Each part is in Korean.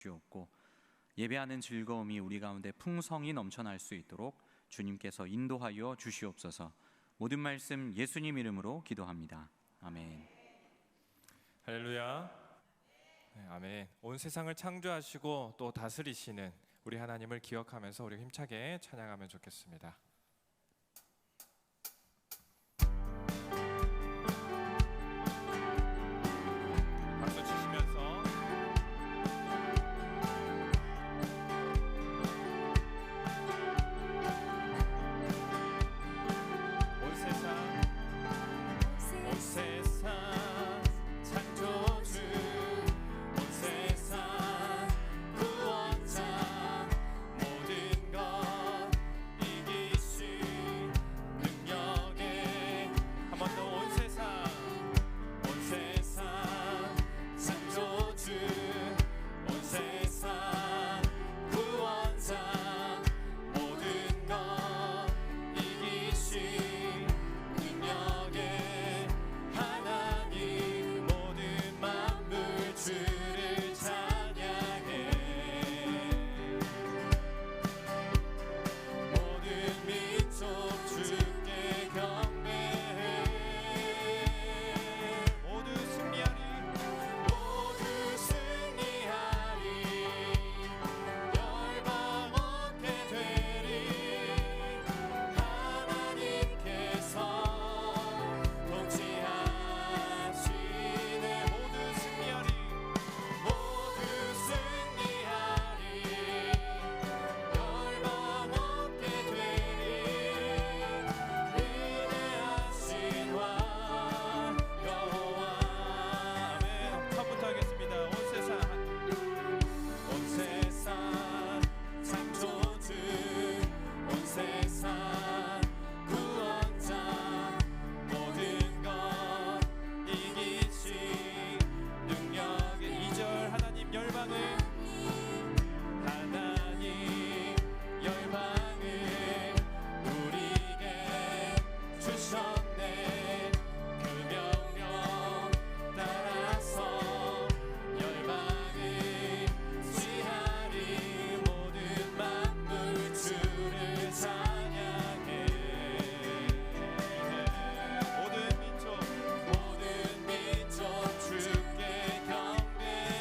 주옵고 예배하는 즐거움이 우리 가운데 풍성히 넘쳐날 수 있도록 주님께서 인도하여 주시옵소서. 모든 말씀 예수님 이름으로 기도합니다. 아멘. 할렐루야. 네, 아멘. 온 세상을 창조하시고 또 다스리시는 우리 하나님을 기억하면서 우리 힘차게 찬양하면 좋겠습니다. 박수 치시면서 온 세상 창조주, 온 세상 구원자, 모든 것 이기신 능력에 한 번 더 온 세상 창조주, 온 세상 구원자, 모든 것 이기신 능력에 하나님, 모든 만물 주를 찬양해. 모든 민족 주께 경배해. 모두 승리하리, 모두 승리하리. 열방 얻게 되리. 하나님께서 통치하시네. 모두 승리하리, 모두 승리하리. 열방 얻게 되리. 위대하신 왕 여호와. 아멘. 처음부터 하겠습니다. 온 세상 창조주, 온 세상 구원자, 모든 것 이기신 능력의 2절 하나님 열방을, 하나님 열방을 우리에게 주셨네. 그 명령 따라서 열방을 지하리. 모든 만물 주를 찬양해. 모든 민족 주께 경배해.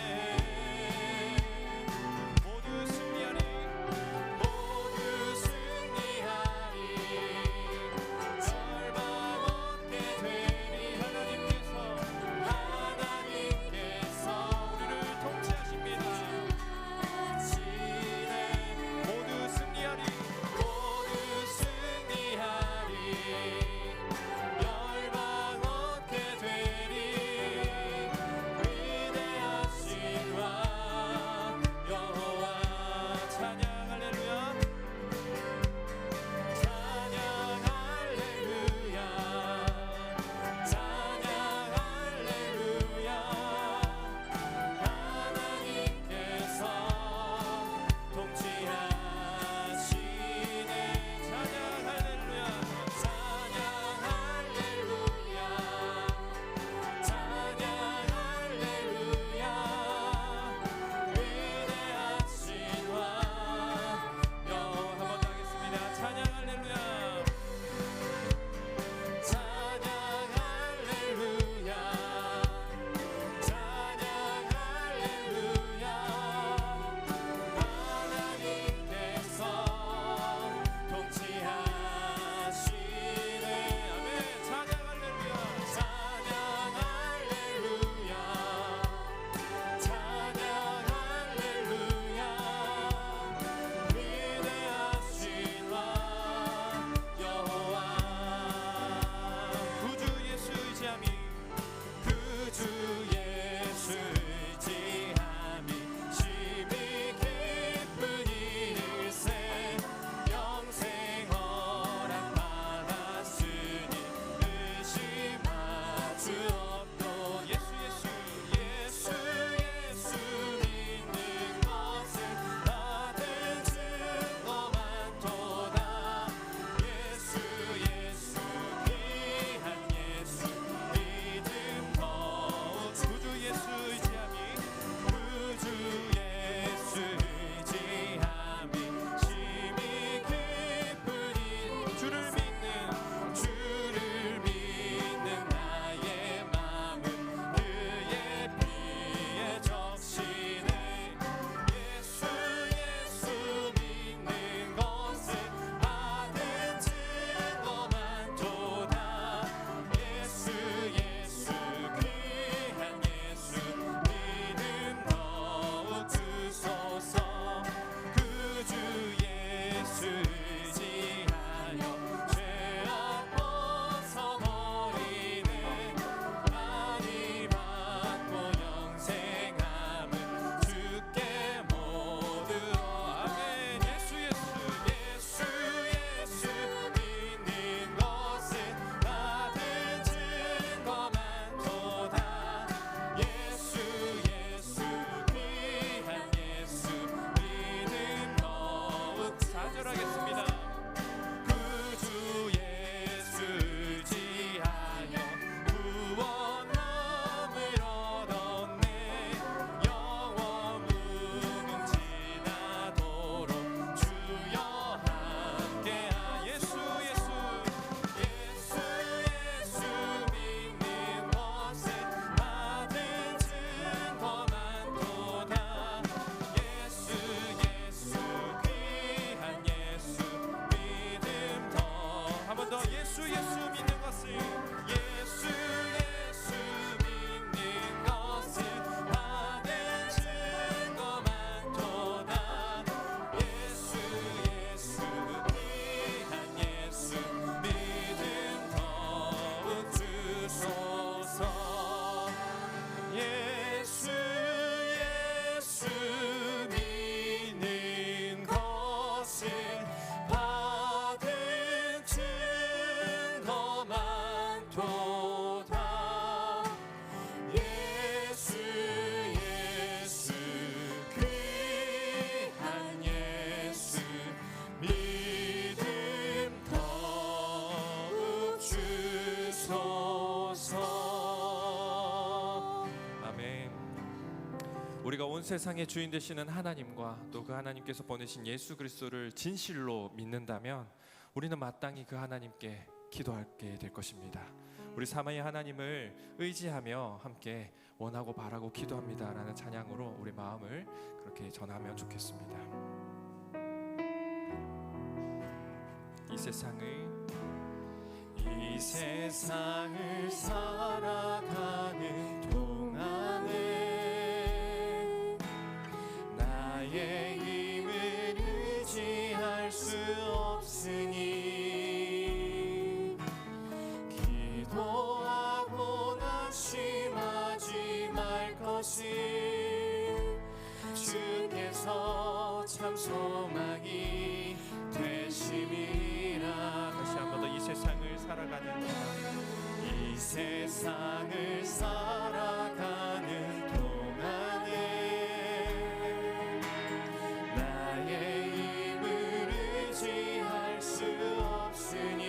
세상의 주인 되시는 하나님과 또 그 하나님께서 보내신 예수 그리스도를 진실로 믿는다면 우리는 마땅히 그 하나님께 기도하게 될 것입니다. 우리 삼위의 하나님을 의지하며 함께 원하고 바라고 기도합니다라는 찬양으로 우리 마음을 그렇게 전하면 좋겠습니다. 이 세상을 살아가는 동안에 나의 힘을 의지할 수 없으니 기도하고 낙심하지 말 것을 주께서 참 소망이 되심이라. 다시 한 번 더 이 세상을 살아가는 동안에 나의 힘을 의지할 수 없으니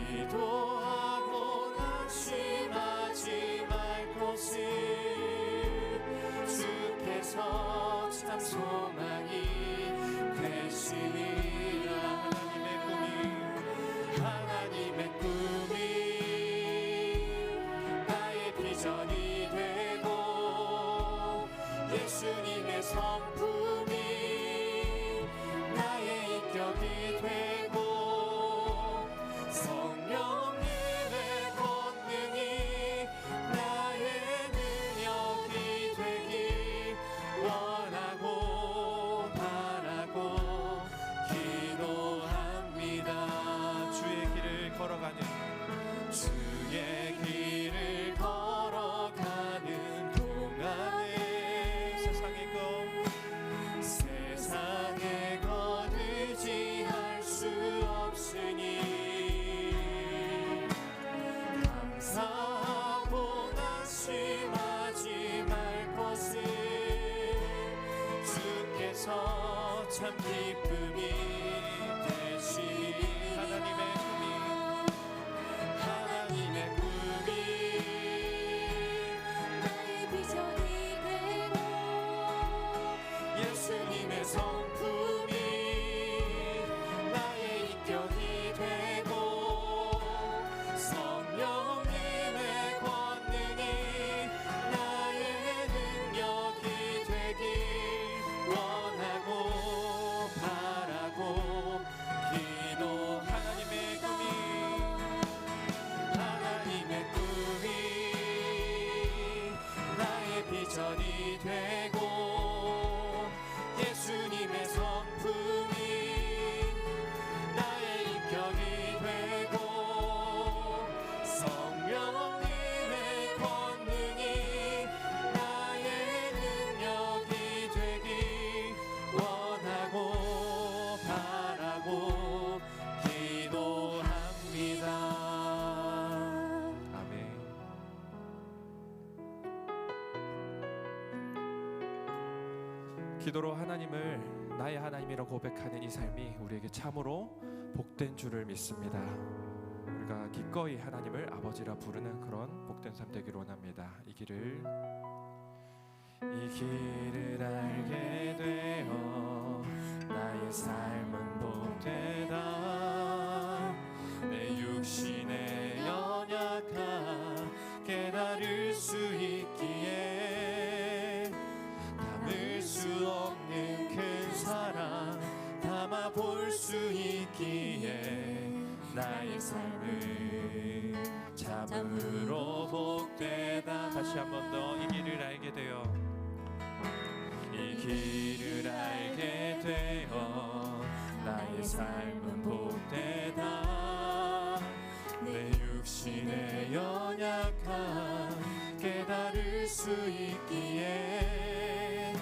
기도하고 낙심하지 말 것을 주께서 참 소망이 되시니라. 하나님의 꿈이 나의 비전이 되고 예수님의 성품이 나의 인격이 되고 성령님의 권능이 나의 능력이 되길 원하고 바라고 기도합니다. 주의 길을 걸어가는 동안에 세상의 것 의지할 수 없으니 감사하고 낙심하지 말 것을 주께서 참 기쁨이 되시니 하나님의 꿈이 나의 비전이 되고 예수님의 성품이 나의 인격이 되고 성령님의 권능이 나의 능력이 되길 원하고 바라고 기도. 하나님의 꿈이 나의 비전이 되고 예수님의 성품이 나의 인격이 되고 성령님의 권능이 나의 능력이 되길 원하고 바라고 기도합니다. 기도로 하나님을 나의 하나님이라고 고백하는 이 삶이 우리에게 참으로 복된 줄을 믿습니다. 우리가 기꺼이 하나님을 아버지라 부르는 그런 복된 삶 되기를 원합니다. 이 길을 알게 되어 나의 삶은 복되다. 내 육신의 연약함 깨달을 수 있기에 담을 수 없는 큰 사랑 담아 볼 수 있기에 나의 삶을 참으로 복되다. 다시 한 번 더 이 길을 알게 되어 나의 삶은 복되다. 내 육신의 연약함 깨달을 수 있기에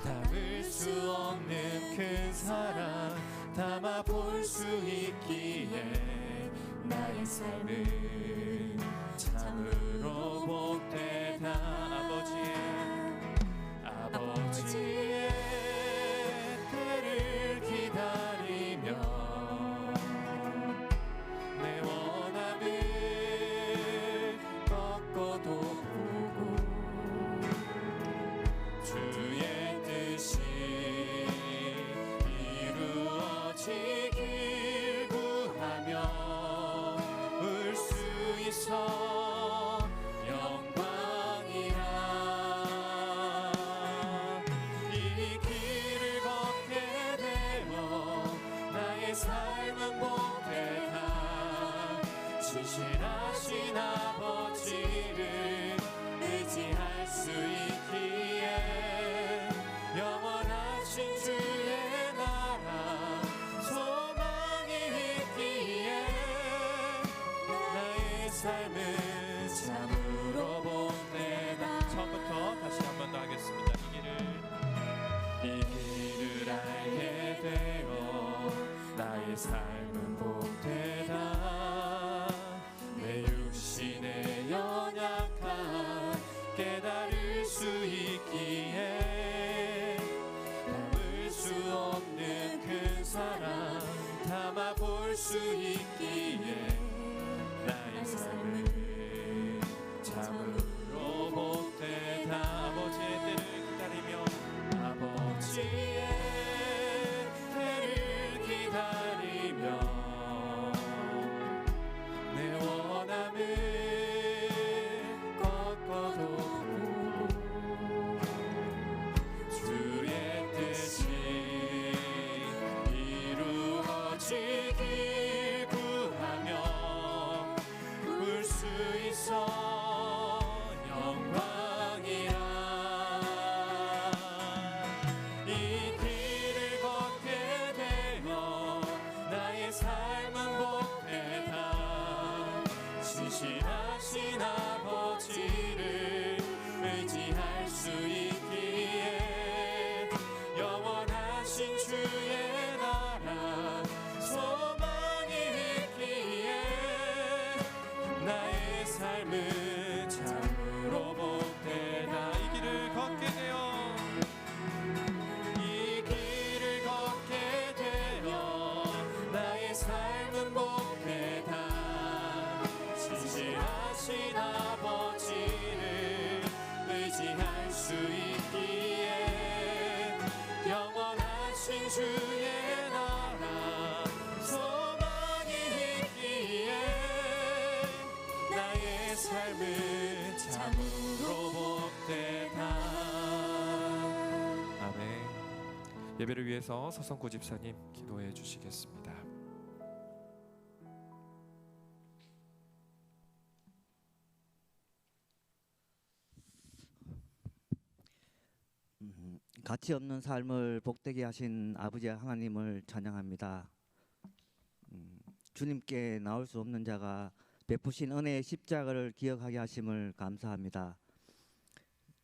담을 수 없는 큰 사랑 담아 볼 수 있기에 나의 삶은 참으로 복되다. 아버지의 때를 기다리며 내 원함을 꺾어도 보고 예배를 위해서 서성구 집사님 기도해 주시겠습니다. 가치 없는 삶을 복되게 하신 아버지 하나님을 찬양합니다. 주님께 나올 수 없는 자가 베푸신 은혜의 십자가를 기억하게 하심을 감사합니다.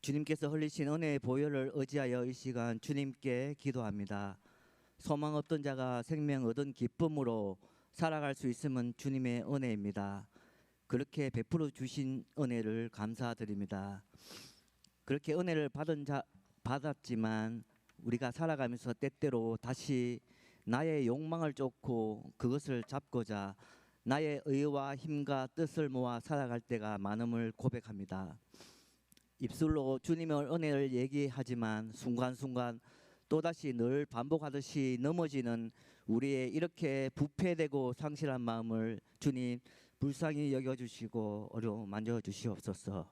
주님께서 흘리신 은혜의 보혈을 의지하여 이 시간 주님께 기도합니다. 소망 없던 자가 생명 얻은 기쁨으로 살아갈 수 있음은 주님의 은혜입니다. 그렇게 베풀어 주신 은혜를 감사드립니다. 그렇게 은혜를 받았지만 우리가 살아가면서 때때로 다시 나의 욕망을 쫓고 그것을 잡고자 나의 의와 힘과 뜻을 모아 살아갈 때가 많음을 고백합니다. 입술로 주님의 은혜를 얘기하지만 순간순간 또다시 늘 반복하듯이 넘어지는 우리의 이렇게 부패되고 상실한 마음을 주님 불쌍히 여겨주시고 어려움 만져주시옵소서.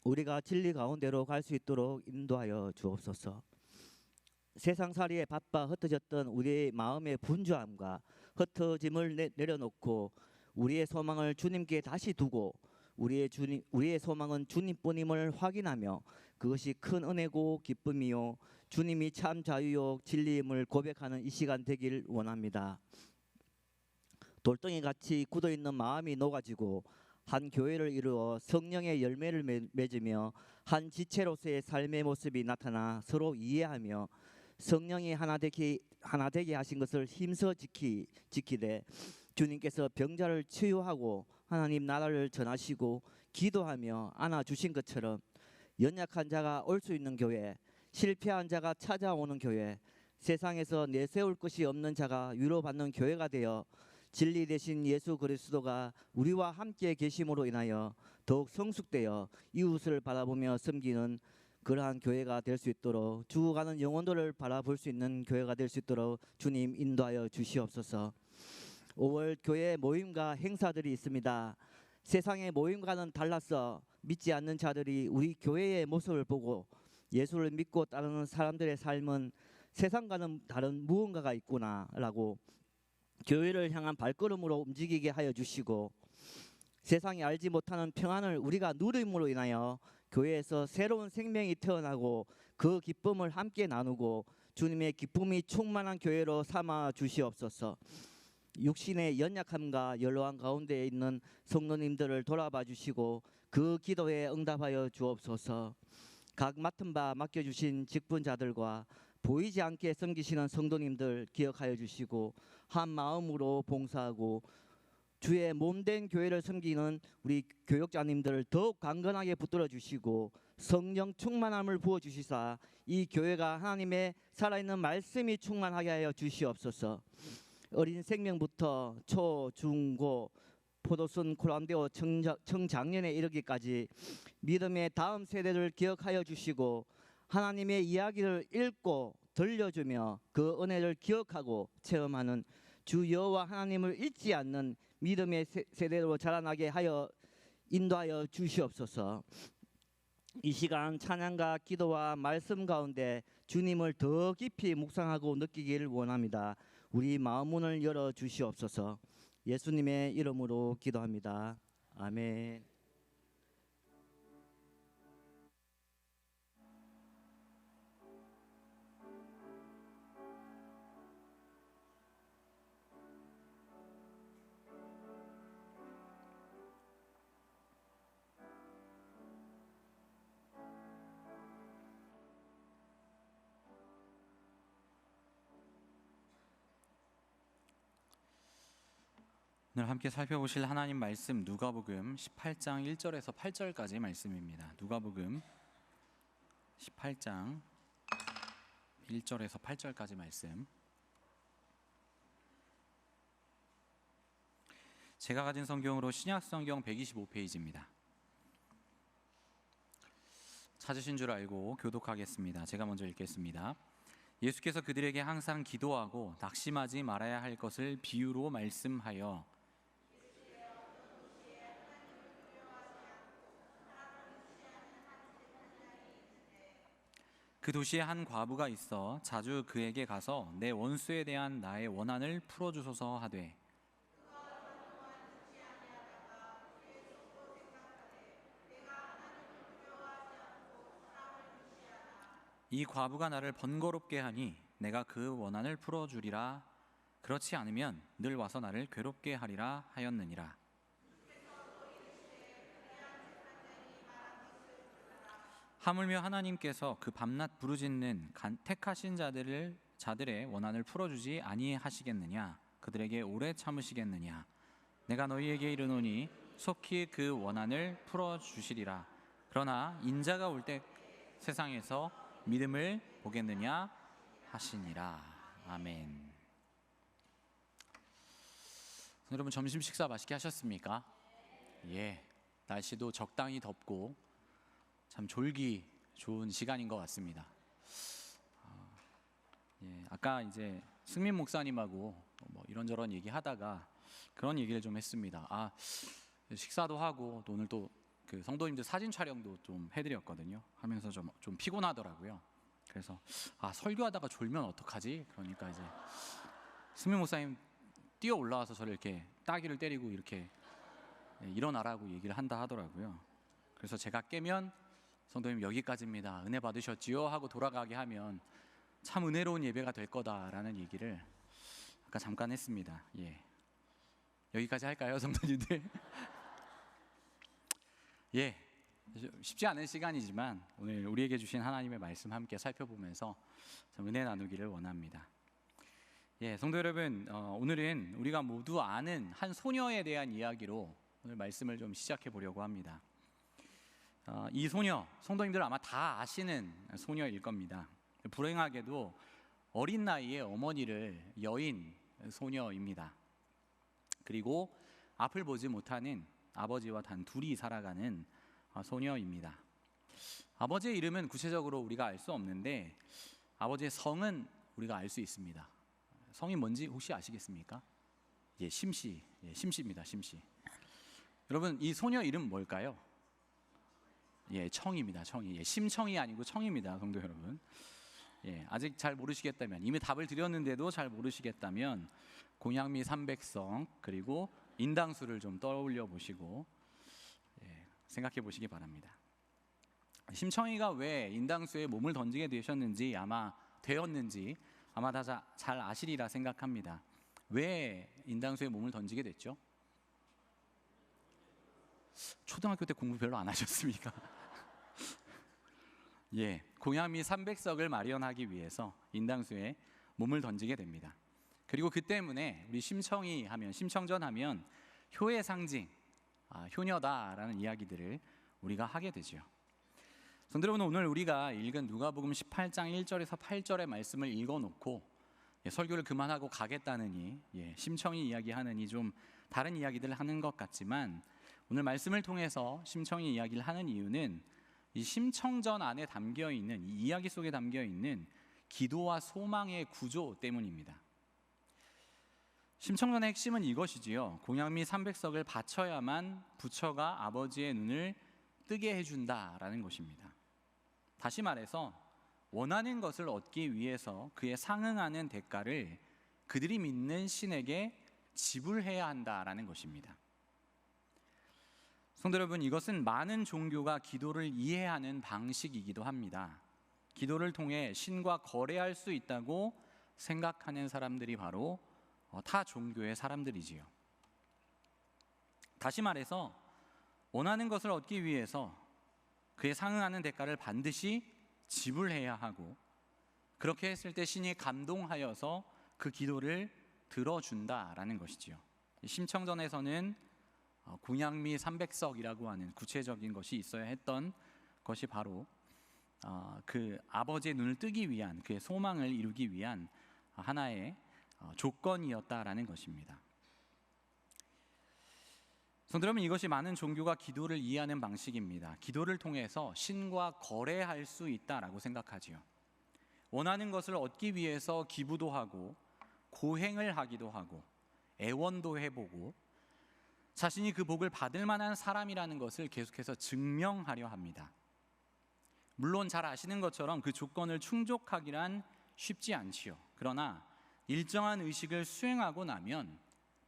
우리가 진리 가운데로 갈 수 있도록 인도하여 주옵소서. 세상살이에 바빠 흩어졌던 우리의 마음의 분주함과 흩어짐을 내려놓고 우리의 소망을 주님께 다시 두고 우리의 소망은 주님뿐임을 확인하며 그것이 큰 은혜고 기쁨이요 주님이 참 자유요 진리임을 고백하는 이 시간 되길 원합니다. 돌덩이같이 굳어있는 마음이 녹아지고 한 교회를 이루어 성령의 열매를 맺으며 한 지체로서의 삶의 모습이 나타나 서로 이해하며 성령이 하나 되게 하신 것을 힘써 지키되 주님께서 병자를 치유하고 하나님 나라를 전하시고 기도하며 안아주신 것처럼 연약한 자가 올 수 있는 교회, 실패한 자가 찾아오는 교회, 세상에서 내세울 것이 없는 자가 위로받는 교회가 되어 진리 되신 예수 그리스도가 우리와 함께 계심으로 인하여 더욱 성숙되어 이웃을 바라보며 섬기는 그러한 교회가 될 수 있도록 죽어가는 영혼들을 바라볼 수 있는 교회가 될 수 있도록 주님 인도하여 주시옵소서. 5월 교회 모임과 행사들이 있습니다. 세상의 모임과는 달라서 믿지 않는 자들이 우리 교회의 모습을 보고 예수를 믿고 따르는 사람들의 삶은 세상과는 다른 무언가가 있구나라고 교회를 향한 발걸음으로 움직이게 하여 주시고 세상이 알지 못하는 평안을 우리가 누림으로 인하여 교회에서 새로운 생명이 태어나고 그 기쁨을 함께 나누고 주님의 기쁨이 충만한 교회로 삼아 주시옵소서. 육신의 연약함과 연로한 가운데 있는 성도님들을 돌아봐 주시고 그 기도에 응답하여 주옵소서. 각 맡은 바 맡겨주신 직분자들과 보이지 않게 섬기시는 성도님들 기억하여 주시고 한 마음으로 봉사하고 주의 몸된 교회를 섬기는 우리 교역자님들을 더욱 강건하게 붙들어 주시고 성령 충만함을 부어 주시사 이 교회가 하나님의 살아있는 말씀이 충만하게 하여 주시옵소서. 어린 생명부터 초, 중, 고, 포도순, 콜람데오, 청장년에 이르기까지 믿음의 다음 세대를 기억하여 주시고 하나님의 이야기를 읽고 들려주며 그 은혜를 기억하고 체험하는 주 여호와 하나님을 잊지 않는 믿음의 세대로 자라나게 하여 인도하여 주시옵소서. 이 시간 찬양과 기도와 말씀 가운데 주님을 더 깊이 묵상하고 느끼기를 원합니다. 우리 마음 문을 열어 주시옵소서. 예수님의 이름으로 기도합니다. 아멘. 오늘 함께 살펴보실 하나님 말씀 누가복음 18장 1절에서 8절까지 말씀입니다. 누가복음 18장 1절에서 8절까지 말씀. 제가 가진 성경으로 신약 성경 125페이지입니다. 찾으신 줄 알고 교독하겠습니다. 제가 먼저 읽겠습니다. 예수께서 그들에게 항상 기도하고 낙심하지 말아야 할 것을 비유로 말씀하여 그 도시에 한 과부가 있어 자주 그에게 가서 내 원수에 대한 나의 원한을 풀어주소서 하되 이 과부가 나를 번거롭게 하니 내가 그 원한을 풀어주리라. 그렇지 않으면 늘 와서 나를 괴롭게 하리라 하였느니라. 하물며 하나님께서 그 밤낮 부르짖는 택하신 자들의 원한을 풀어주지 아니하시겠느냐? 그들에게 오래 참으시겠느냐? 내가 너희에게 이르노니 속히 그 원한을 풀어주시리라. 그러나 인자가 올 때 세상에서 믿음을 보겠느냐 하시니라. 아멘. 여러분, 점심 식사 맛있게 하셨습니까? 예, 날씨도 적당히 덥고 참 졸기 좋은 시간인 것 같습니다. 예, 아까 이제 승민 목사님하고 뭐 이런저런 얘기하다가 그런 얘기를 좀 했습니다. 식사도 하고 또 오늘 또 그 성도님들 사진 촬영도 좀 해드렸거든요. 하면서 좀 피곤하더라고요. 그래서 설교하다가 졸면 어떡하지? 그러니까 이제 승민 목사님 뛰어 올라와서 저를 이렇게 따귀를 때리고 이렇게 일어나라고 얘기를 한다 하더라고요. 그래서 제가 깨면 성도님 여기까지입니다. 은혜 받으셨지요? 하고 돌아가게 하면 참 은혜로운 예배가 될 거다라는 얘기를 아까 잠깐 했습니다. 예, 여기까지 할까요, 성도님들? 예, 쉽지 않은 시간이지만 오늘 우리에게 주신 하나님의 말씀 함께 살펴보면서 좀 은혜 나누기를 원합니다. 예, 성도 여러분, 오늘은 우리가 모두 아는 한 소녀에 대한 이야기로 오늘 말씀을 좀 시작해 보려고 합니다. 이 소녀, 성도님들 아마 다 아시는 소녀일 겁니다. 불행하게도 어린 나이에 어머니를 여인 소녀입니다. 그리고 앞을 보지 못하는 아버지와 단 둘이 살아가는 소녀입니다. 아버지의 이름은 구체적으로 우리가 알 수 없는데 아버지의 성은 우리가 알 수 있습니다. 성이 뭔지 혹시 아시겠습니까? 예, 심씨. 예, 심씨입니다. 심씨. 여러분, 이 소녀 이름 뭘까요? 예, 청입니다. 청이. 예, 심청이 아니고 청입니다, 성도 여러분. 예, 아직 잘 모르시겠다면, 이미 답을 드렸는데도 잘 모르시겠다면 공양미 300성 그리고 인당수를 좀 떠올려 보시고 생각해 보시기 바랍니다. 심청이가 왜 인당수에 몸을 던지게 되었는지 아마 다 잘 아시리라 생각합니다. 왜 인당수에 몸을 던지게 됐죠? 초등학교 때 공부 별로 안 하셨습니까? 예, 공양미 300석을 마련하기 위해서 인당수에 몸을 던지게 됩니다. 그리고 그 때문에 우리 심청전 하면 효의 상징, 효녀다라는 이야기들을 우리가 하게 되죠. 성도 여러분, 오늘 우리가 읽은 누가복음 18장 1절에서 8절의 말씀을 읽어놓고 설교를 그만하고 가겠다느니 심청이 이야기하느니 좀 다른 이야기들을 하는 것 같지만 오늘 말씀을 통해서 심청이 이야기를 하는 이유는 이 심청전 안에 담겨있는 이 이야기 속에 담겨있는 기도와 소망의 구조 때문입니다. 심청전의 핵심은 이것이지요. 공양미 300석을 바쳐야만 부처가 아버지의 눈을 뜨게 해준다라는 것입니다. 다시 말해서 원하는 것을 얻기 위해서 그에 상응하는 대가를 그들이 믿는 신에게 지불해야 한다라는 것입니다. 성도 여러분, 이것은 많은 종교가 기도를 이해하는 방식이기도 합니다. 기도를 통해 신과 거래할 수 있다고 생각하는 사람들이 바로 타 종교의 사람들이지요. 다시 말해서 원하는 것을 얻기 위해서 그에 상응하는 대가를 반드시 지불해야 하고 그렇게 했을 때 신이 감동하여서 그 기도를 들어준다라는 것이지요. 심청전에서는 공양미 300석이라고 하는 구체적인 것이 있어야 했던 것이 바로 그 아버지의 눈을 뜨기 위한 그의 소망을 이루기 위한 하나의 조건이었다라는 것입니다. 성도 여러분, 이것이 많은 종교가 기도를 이해하는 방식입니다. 기도를 통해서 신과 거래할 수 있다라고 생각하지요. 원하는 것을 얻기 위해서 기부도 하고 고행을 하기도 하고 애원도 해보고 자신이 그 복을 받을 만한 사람이라는 것을 계속해서 증명하려 합니다. 물론 잘 아시는 것처럼 그 조건을 충족하기란 쉽지 않지요. 그러나 일정한 의식을 수행하고 나면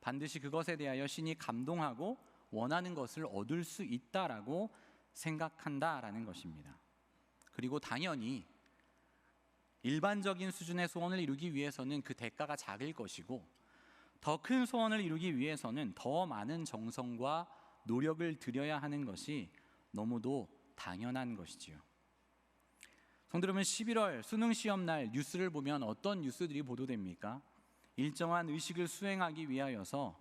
반드시 그것에 대하여 신이 감동하고 원하는 것을 얻을 수 있다라고 생각한다라는 것입니다. 그리고 당연히 일반적인 수준의 소원을 이루기 위해서는 그 대가가 작을 것이고, 더 큰 소원을 이루기 위해서는 더 많은 정성과 노력을 들여야 하는 것이 너무도 당연한 것이지요. 성도 여러분, 11월 수능 시험 날 뉴스를 보면 어떤 뉴스들이 보도됩니까? 일정한 의식을 수행하기 위하여서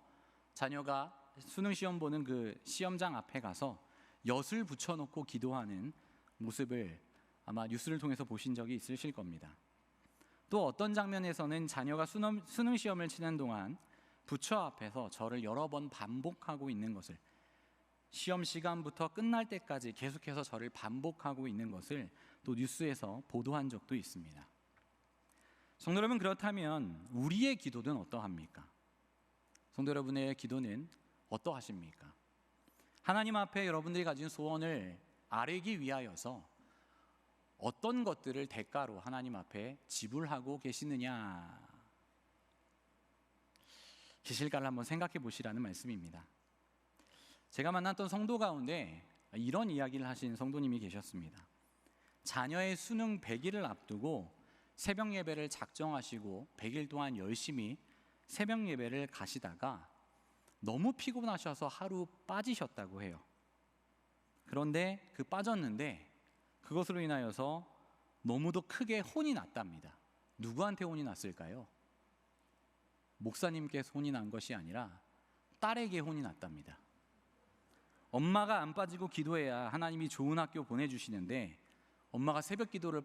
자녀가 수능 시험 보는 그 시험장 앞에 가서 엿을 붙여놓고 기도하는 모습을 아마 뉴스를 통해서 보신 적이 있으실 겁니다. 또 어떤 장면에서는 자녀가 수능 시험을 치는 동안 부처 앞에서 절을 여러 번 반복하고 있는 것을, 시험 시간부터 끝날 때까지 계속해서 절을 반복하고 있는 것을 또 뉴스에서 보도한 적도 있습니다. 성도 여러분, 그렇다면 우리의 기도는 어떠합니까? 성도 여러분의 기도는 어떠하십니까? 하나님 앞에 여러분들이 가진 소원을 아뢰기 위하여서 어떤 것들을 대가로 하나님 앞에 지불하고 계시느냐, 계실까를 한번 생각해 보시라는 말씀입니다. 제가 만났던 성도 가운데 이런 이야기를 하신 성도님이 계셨습니다. 자녀의 수능 100일을 앞두고 새벽 예배를 작정하시고 100일 동안 열심히 새벽 예배를 가시다가 너무 피곤하셔서 하루 빠지셨다고 해요. 그런데 그 빠졌는데 그것으로 인하여서 너무도 크게 혼이 났답니다. 누구한테 혼이 났을까요? 목사님께 혼이 난 것이 아니라 딸에게 혼이 났답니다. 엄마가 안 빠지고 기도해야 하나님이 좋은 학교 보내주시는데 엄마가 새벽 기도를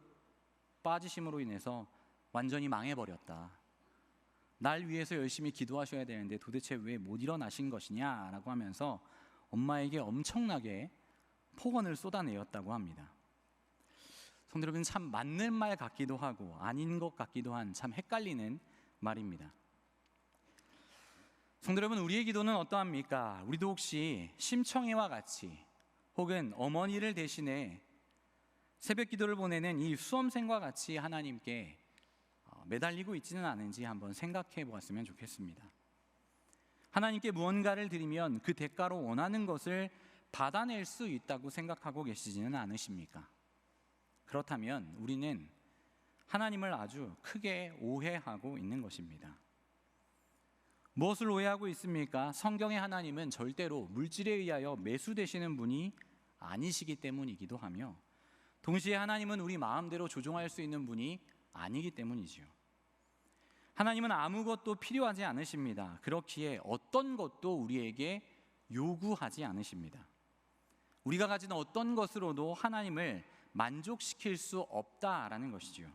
빠지심으로 인해서 완전히 망해버렸다. 날 위해서 열심히 기도하셔야 되는데 도대체 왜 못 일어나신 것이냐라고 하면서 엄마에게 엄청나게 폭언을 쏟아내었다고 합니다. 성도 여러분, 참 맞는 말 같기도 하고 아닌 것 같기도 한 참 헷갈리는 말입니다. 성도 여러분, 우리의 기도는 어떠합니까? 우리도 혹시 심청이와 같이 혹은 어머니를 대신해 새벽 기도를 보내는 이 수험생과 같이 하나님께 매달리고 있지는 않은지 한번 생각해 보았으면 좋겠습니다. 하나님께 무언가를 드리면 그 대가로 원하는 것을 받아낼 수 있다고 생각하고 계시지는 않으십니까? 그렇다면 우리는 하나님을 아주 크게 오해하고 있는 것입니다. 무엇을 오해하고 있습니까? 성경의 하나님은 절대로 물질에 의하여 매수되시는 분이 아니시기 때문이기도 하며, 동시에 하나님은 우리 마음대로 조종할 수 있는 분이 아니기 때문이지요. 하나님은 아무것도 필요하지 않으십니다. 그렇기에 어떤 것도 우리에게 요구하지 않으십니다. 우리가 가진 어떤 것으로도 하나님을 만족시킬 수 없다라는 것이지요.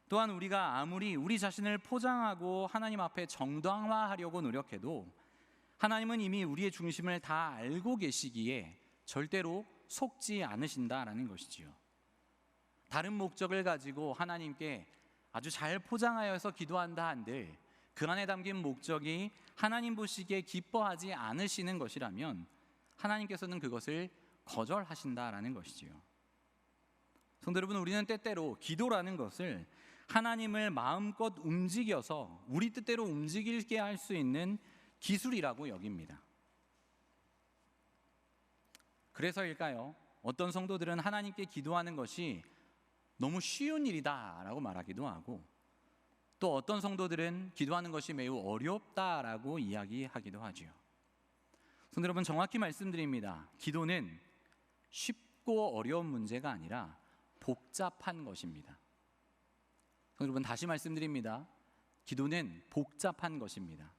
또한 우리가 아무리 우리 자신을 포장하고 하나님 앞에 정당화하려고 노력해도 하나님은 이미 우리의 중심을 다 알고 계시기에 절대로 속지 않으신다라는 것이지요. 다른 목적을 가지고 하나님께 아주 잘 포장하여서 기도한다 한들 그 안에 담긴 목적이 하나님 보시기에 기뻐하지 않으시는 것이라면 하나님께서는 그것을 거절하신다라는 것이지요. 성도 여러분, 우리는 때때로 기도라는 것을 하나님을 마음껏 움직여서 우리 뜻대로 움직이게 할 수 있는 기술이라고 여깁니다. 그래서일까요? 어떤 성도들은 하나님께 기도하는 것이 너무 쉬운 일이다라고 말하기도 하고, 또 어떤 성도들은 기도하는 것이 매우 어렵다라고 이야기하기도 하지요. 성도 여러분, 정확히 말씀드립니다. 기도는 쉽고 어려운 문제가 아니라 복잡한 것입니다. 성도 여러분, 다시 말씀드립니다. 기도는 복잡한 것입니다.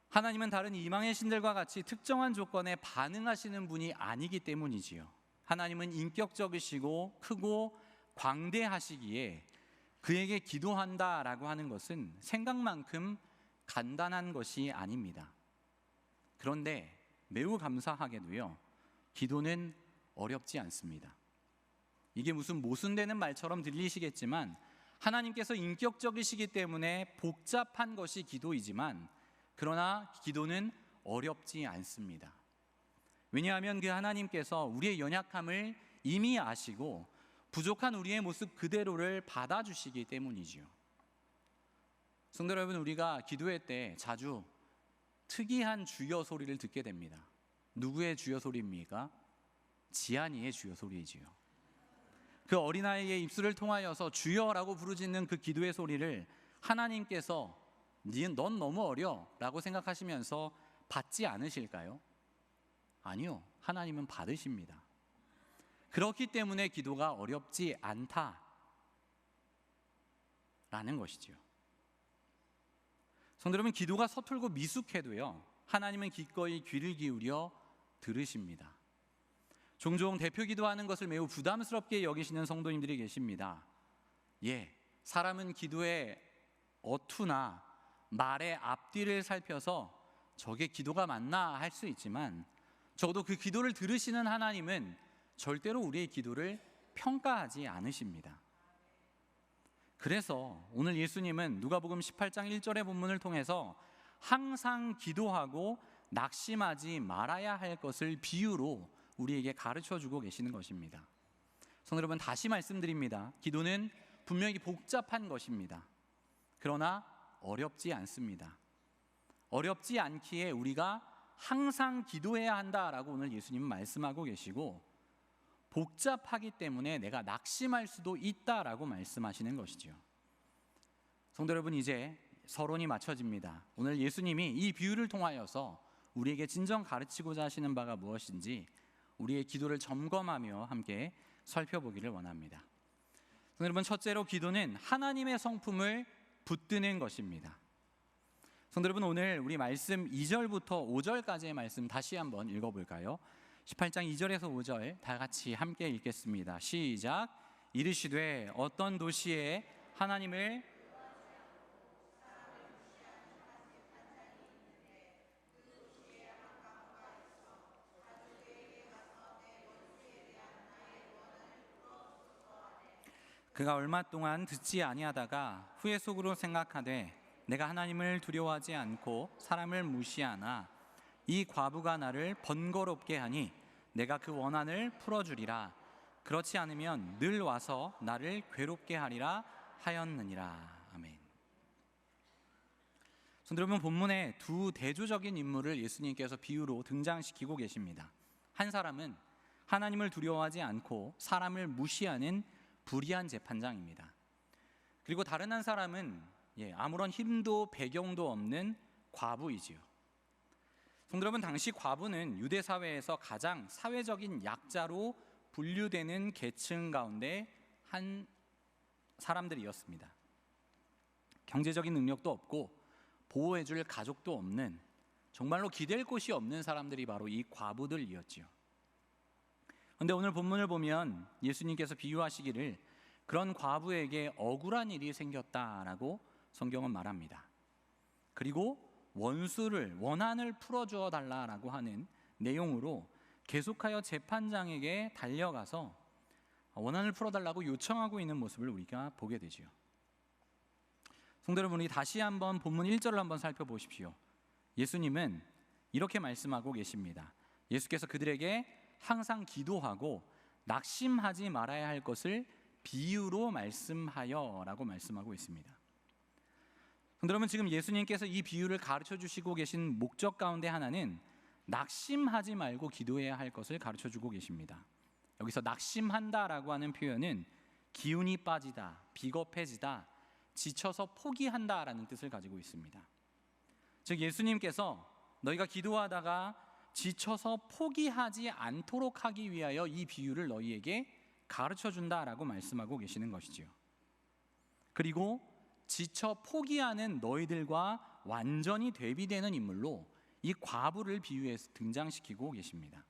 하나님은 다른 이방의 신들과 같이 특정한 조건에 반응하시는 분이 아니기 때문이지요. 하나님은 인격적이시고 크고 광대하시기에 그에게 기도한다라고 하는 것은 생각만큼 간단한 것이 아닙니다. 그런데 매우 감사하게도요, 기도는 어렵지 않습니다. 이게 무슨 모순되는 말처럼 들리시겠지만 하나님께서 인격적이시기 때문에 복잡한 것이 기도이지만, 그러나 기도는 어렵지 않습니다. 왜냐하면 그 하나님께서 우리의 연약함을 이미 아시고 부족한 우리의 모습 그대로를 받아주시기 때문이지요. 성도 여러분, 우리가 기도회 때 자주 특이한 주여 소리를 듣게 됩니다. 누구의 주여 소리입니까? 지한이의 주여 소리이지요. 그 어린아이의 입술을 통하여서 주여라고 부르짖는 그 기도의 소리를 하나님께서 넌 너무 어려 라고 생각하시면서 받지 않으실까요? 아니요, 하나님은 받으십니다. 그렇기 때문에 기도가 어렵지 않다라는 것이지요. 성도 여러분, 기도가 서툴고 미숙해도요, 하나님은 기꺼이 귀를 기울여 들으십니다. 종종 대표 기도하는 것을 매우 부담스럽게 여기시는 성도님들이 계십니다. 사람은 기도의 어투나 말의 앞뒤를 살펴서 저게 기도가 맞나 할 수 있지만, 적어도 그 기도를 들으시는 하나님은 절대로 우리의 기도를 평가하지 않으십니다. 그래서 오늘 예수님은 누가복음 18장 1절의 본문을 통해서 항상 기도하고 낙심하지 말아야 할 것을 비유로 우리에게 가르쳐주고 계시는 것입니다. 성도 여러분, 다시 말씀드립니다. 기도는 분명히 복잡한 것입니다. 그러나 어렵지 않습니다. 어렵지 않기에 우리가 항상 기도해야 한다라고 오늘 예수님은 말씀하고 계시고, 복잡하기 때문에 내가 낙심할 수도 있다라고 말씀하시는 것이죠. 성도 여러분, 이제 서론이 맞춰집니다. 오늘 예수님이 이 비유를 통하여서 우리에게 진정 가르치고자 하시는 바가 무엇인지 우리의 기도를 점검하며 함께 살펴보기를 원합니다. 성도 여러분, 첫째로 기도는 하나님의 성품을 붙드는 것입니다. 성도 여러분, 오늘 우리 말씀 2절부터 5절까지의 말씀 다시 한번 읽어볼까요? 18장 2절에서 5절 다 같이 함께 읽겠습니다. 시작. 이르시되 어떤 도시에 하나님을 그가 얼마 동안 듣지 아니하다가 후에 속으로 생각하되 내가 하나님을 두려워하지 않고 사람을 무시하나 이 과부가 나를 번거롭게 하니 내가 그 원한을 풀어주리라. 그렇지 않으면 늘 와서 나를 괴롭게 하리라 하였느니라. 아멘. 성도 여러분, 본문에 두 대조적인 인물을 예수님께서 비유로 등장시키고 계십니다. 한 사람은 하나님을 두려워하지 않고 사람을 무시하는 불의한 재판장입니다. 그리고 다른 한 사람은 아무런 힘도 배경도 없는 과부이지요. 성도 여러분, 당시 과부는 유대 사회에서 가장 사회적인 약자로 분류되는 계층 가운데 한 사람들이었습니다. 경제적인 능력도 없고 보호해줄 가족도 없는, 정말로 기댈 곳이 없는 사람들이 바로 이 과부들이었지요. 그런데 오늘 본문을 보면 예수님께서 비유하시기를 그런 과부에게 억울한 일이 생겼다라고 성경은 말합니다. 그리고 원한을 풀어주어 달라라고 하는 내용으로 계속하여 재판장에게 달려가서 원한을 풀어달라고 요청하고 있는 모습을 우리가 보게 되지요. 성도 여러분, 우리 다시 한번 본문 1절을 한번 살펴보십시오. 예수님은 이렇게 말씀하고 계십니다. 예수께서 그들에게 항상 기도하고 낙심하지 말아야 할 것을 비유로 말씀하여 라고 말씀하고 있습니다. 성도 여러분, 지금 예수님께서 이 비유를 가르쳐 주시고 계신 목적 가운데 하나는 낙심하지 말고 기도해야 할 것을 가르쳐 주고 계십니다. 여기서 낙심한다라고 하는 표현은 기운이 빠지다, 비겁해지다, 지쳐서 포기한다라는 뜻을 가지고 있습니다. 즉 예수님께서 너희가 기도하다가 지쳐서 포기하지 않도록 하기 위하여 이 비유를 너희에게 가르쳐 준다라고 말씀하고 계시는 것이지요. 그리고 지쳐 포기하는 너희들과 완전히 대비되는 인물로 이 과부를 비유해서 등장시키고 계십니다.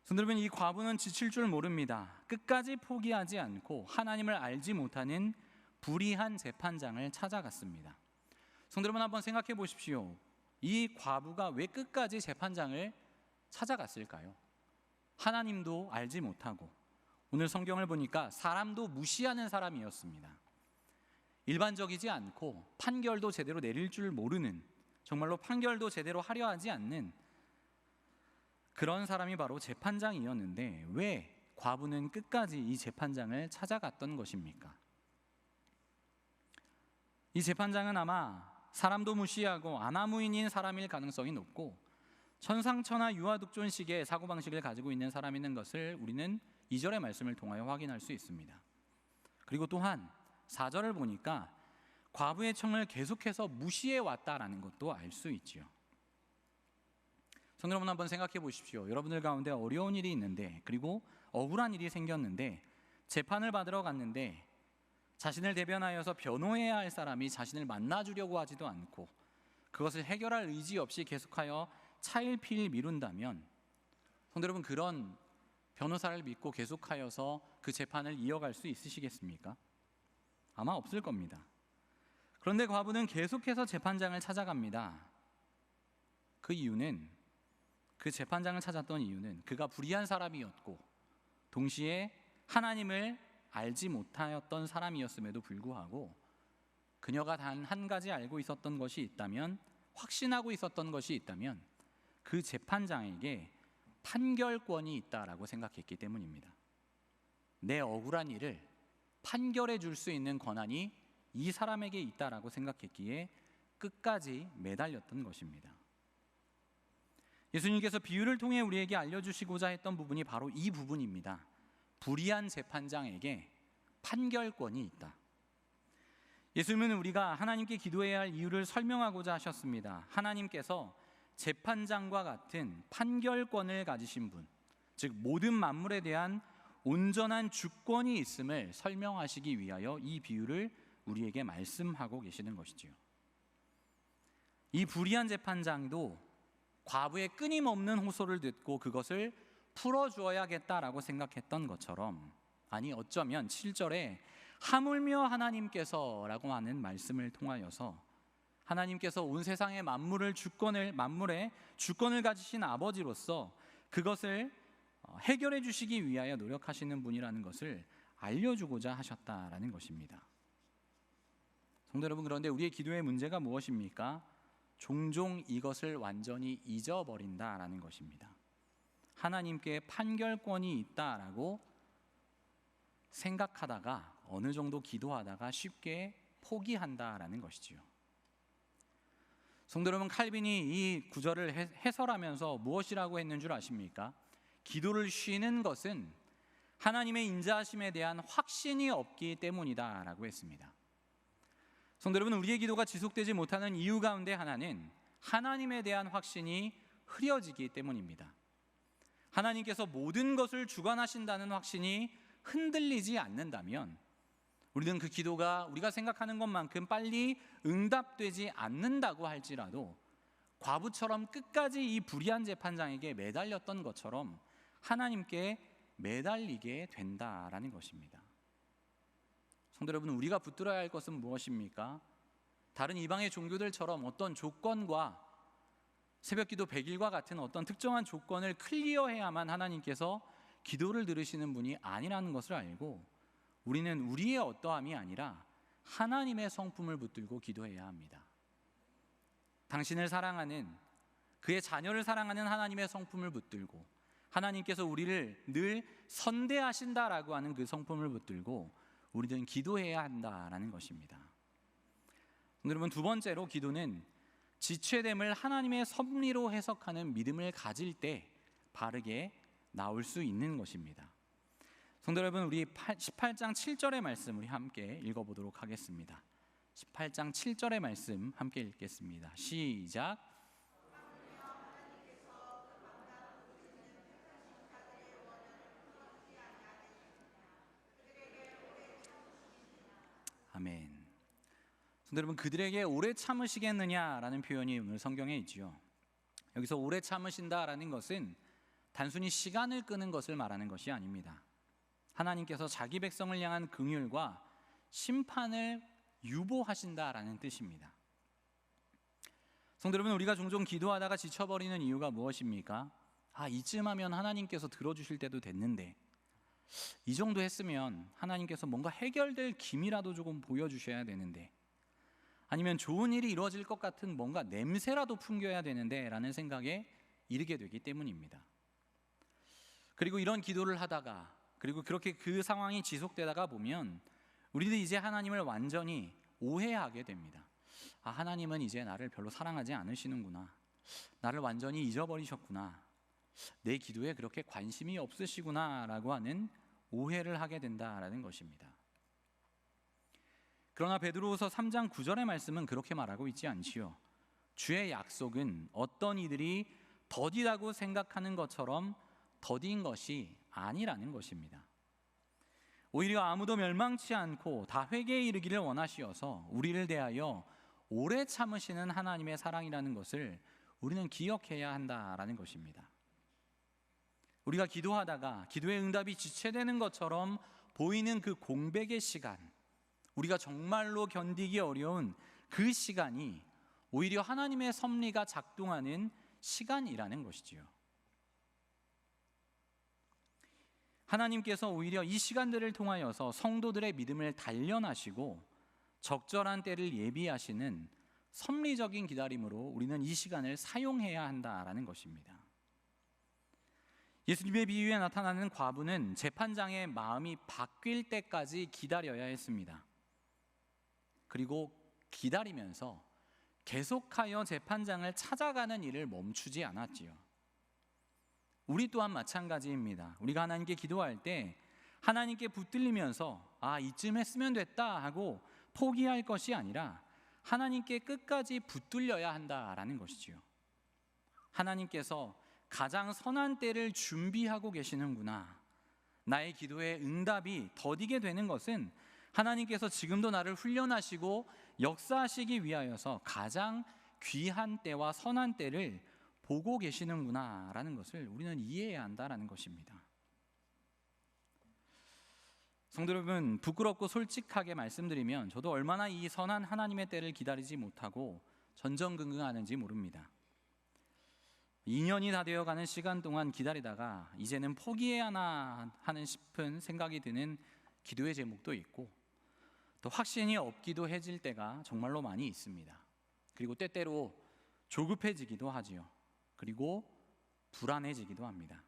성도 여러분, 이 과부는 지칠 줄 모릅니다. 끝까지 포기하지 않고 하나님을 알지 못하는 불의한 재판장을 찾아갔습니다. 성도 여러분, 한번 생각해 보십시오. 이 과부가 왜 끝까지 재판장을 찾아갔을까요? 하나님도 알지 못하고, 오늘 성경을 보니까 사람도 무시하는 사람이었습니다. 일반적이지 않고 판결도 제대로 내릴 줄 모르는, 정말로 판결도 제대로 하려 하지 않는 그런 사람이 바로 재판장이었는데 왜 과부는 끝까지 이 재판장을 찾아갔던 것입니까? 이 재판장은 아마 사람도 무시하고 아나무인인 사람일 가능성이 높고 천상천하 유아독존식의 사고방식을 가지고 있는 사람인 것을 우리는 2절의 말씀을 통하여 확인할 수 있습니다. 그리고 또한 4절을 보니까 과부의 청을 계속해서 무시해 왔다라는 것도 알 수 있지요. 성도 여러분, 한번 생각해 보십시오. 여러분들 가운데 어려운 일이 있는데, 그리고 억울한 일이 생겼는데 재판을 받으러 갔는데 자신을 대변하여서 변호해야 할 사람이 자신을 만나주려고 하지도 않고 그것을 해결할 의지 없이 계속하여 차일피일 미룬다면, 성도 여러분, 그런 변호사를 믿고 계속하여서 그 재판을 이어갈 수 있으시겠습니까? 아마 없을 겁니다. 그런데 과부는 계속해서 재판장을 찾아갑니다. 그 재판장을 찾았던 이유는 그가 불의한 사람이었고 동시에 하나님을 알지 못하였던 사람이었음에도 불구하고 그녀가 단 한 가지 알고 있었던 것이 있다면, 확신하고 있었던 것이 있다면 그 재판장에게 판결권이 있다라고 생각했기 때문입니다. 내 억울한 일을 판결해 줄 수 있는 권한이 이 사람에게 있다라고 생각했기에 끝까지 매달렸던 것입니다. 예수님께서 비유를 통해 우리에게 알려주시고자 했던 부분이 바로 이 부분입니다. 불의한 재판장에게 판결권이 있다. 예수님은 우리가 하나님께 기도해야 할 이유를 설명하고자 하셨습니다. 하나님께서 재판장과 같은 판결권을 가지신 분, 즉 모든 만물에 대한 온전한 주권이 있음을 설명하시기 위하여 이 비유를 우리에게 말씀하고 계시는 것이지요. 이 불의한 재판장도 과부의 끊임없는 호소를 듣고 그것을 풀어주어야겠다라고 생각했던 것처럼, 아니 어쩌면 7절에 하물며 하나님께서라고 하는 말씀을 통하여서 하나님께서 온 세상의 만물의 주권을 가지신 아버지로서 그것을 해결해 주시기 위하여 노력하시는 분이라는 것을 알려주고자 하셨다라는 것입니다. 성도 여러분, 그런데 우리의 기도의 문제가 무엇입니까? 종종 이것을 완전히 잊어버린다라는 것입니다. 하나님께 판결권이 있다라고 생각하다가 어느 정도 기도하다가 쉽게 포기한다라는 것이지요. 성도 여러분, 칼빈이 이 구절을 해설하면서 무엇이라고 했는 줄 아십니까? 기도를 쉬는 것은 하나님의 인자하심에 대한 확신이 없기 때문이다라고 했습니다. 성도 여러분, 우리의 기도가 지속되지 못하는 이유 가운데 하나는 하나님에 대한 확신이 흐려지기 때문입니다. 하나님께서 모든 것을 주관하신다는 확신이 흔들리지 않는다면 우리는 그 기도가 우리가 생각하는 것만큼 빨리 응답되지 않는다고 할지라도 과부처럼 끝까지 이 불의한 재판장에게 매달렸던 것처럼 하나님께 매달리게 된다라는 것입니다. 성도 여러분, 우리가 붙들어야 할 것은 무엇입니까? 다른 이방의 종교들처럼 어떤 조건과 새벽기도 100일과 같은 어떤 특정한 조건을 클리어해야만 하나님께서 기도를 들으시는 분이 아니라는 것을 알고 우리는 우리의 어떠함이 아니라 하나님의 성품을 붙들고 기도해야 합니다. 당신을 사랑하는, 그의 자녀를 사랑하는 하나님의 성품을 붙들고 하나님께서 우리를 늘 선대하신다라고 하는 그 성품을 붙들고 우리는 기도해야 한다라는 것입니다. 여러분, 두 번째로 기도는 지체됨을 하나님의 섭리로 해석하는 믿음을 가질 때 바르게 나올 수 있는 것입니다. 성도 여러분, 우리 18장 7절의 말씀 우리 함께 읽어보도록 하겠습니다. 18장 7절의 말씀 함께 읽겠습니다. 시작. 아멘. 성도 여러분, 그들에게 오래 참으시겠느냐라는 표현이 오늘 성경에 있지요. 여기서 오래 참으신다라는 것은 단순히 시간을 끄는 것을 말하는 것이 아닙니다. 하나님께서 자기 백성을 향한 긍휼과 심판을 유보하신다라는 뜻입니다. 성도 여러분, 우리가 종종 기도하다가 지쳐버리는 이유가 무엇입니까? 이쯤 하면 하나님께서 들어주실 때도 됐는데, 이 정도 했으면 하나님께서 뭔가 해결될 기미라도 조금 보여주셔야 되는데, 아니면 좋은 일이 이루어질 것 같은 뭔가 냄새라도 풍겨야 되는데 라는 생각에 이르게 되기 때문입니다. 그리고 이런 기도를 하다가 그리고 그렇게 그 상황이 지속되다가 보면 우리도 이제 하나님을 완전히 오해하게 됩니다. 아, 하나님은 이제 나를 별로 사랑하지 않으시는구나. 나를 완전히 잊어버리셨구나. 내 기도에 그렇게 관심이 없으시구나 라고 하는 오해를 하게 된다라는 것입니다. 그러나 베드로후서 3장 9절의 말씀은 그렇게 말하고 있지 않지요. 주의 약속은 어떤 이들이 더디다고 생각하는 것처럼 더딘 것이 아니라는 것입니다. 오히려 아무도 멸망치 않고 다 회개에 이르기를 원하시어서 우리를 대하여 오래 참으시는 하나님의 사랑이라는 것을 우리는 기억해야 한다라는 것입니다. 우리가 기도하다가 기도의 응답이 지체되는 것처럼 보이는 그 공백의 시간, 우리가 정말로 견디기 어려운 그 시간이 오히려 하나님의 섭리가 작동하는 시간이라는 것이지요. 하나님께서 오히려 이 시간들을 통하여서 성도들의 믿음을 단련하시고 적절한 때를 예비하시는 섭리적인 기다림으로 우리는 이 시간을 사용해야 한다라는 것입니다. 예수님의 비유에 나타나는 과부는 재판장의 마음이 바뀔 때까지 기다려야 했습니다. 그리고 기다리면서 계속하여 재판장을 찾아가는 일을 멈추지 않았지요. 우리 또한 마찬가지입니다. 우리가 하나님께 기도할 때 하나님께 붙들리면서 이쯤 했으면 됐다 하고 포기할 것이 아니라 하나님께 끝까지 붙들려야 한다라는 것이지요. 하나님께서 가장 선한 때를 준비하고 계시는구나. 나의 기도에 응답이 더디게 되는 것은 하나님께서 지금도 나를 훈련하시고 역사하시기 위하여서 가장 귀한 때와 선한 때를 보고 계시는구나 라는 것을 우리는 이해해야 한다라는 것입니다. 성도 여러분, 부끄럽고 솔직하게 말씀드리면 저도 얼마나 이 선한 하나님의 때를 기다리지 못하고 전전긍긍하는지 모릅니다. 2년이 다 되어가는 시간 동안 기다리다가 이제는 포기해야 하나 하는 싶은 생각이 드는 기도의 제목도 있고, 또 확신이 없기도 해질 때가 정말로 많이 있습니다. 그리고 때때로 조급해지기도 하지요. 그리고 불안해지기도 합니다.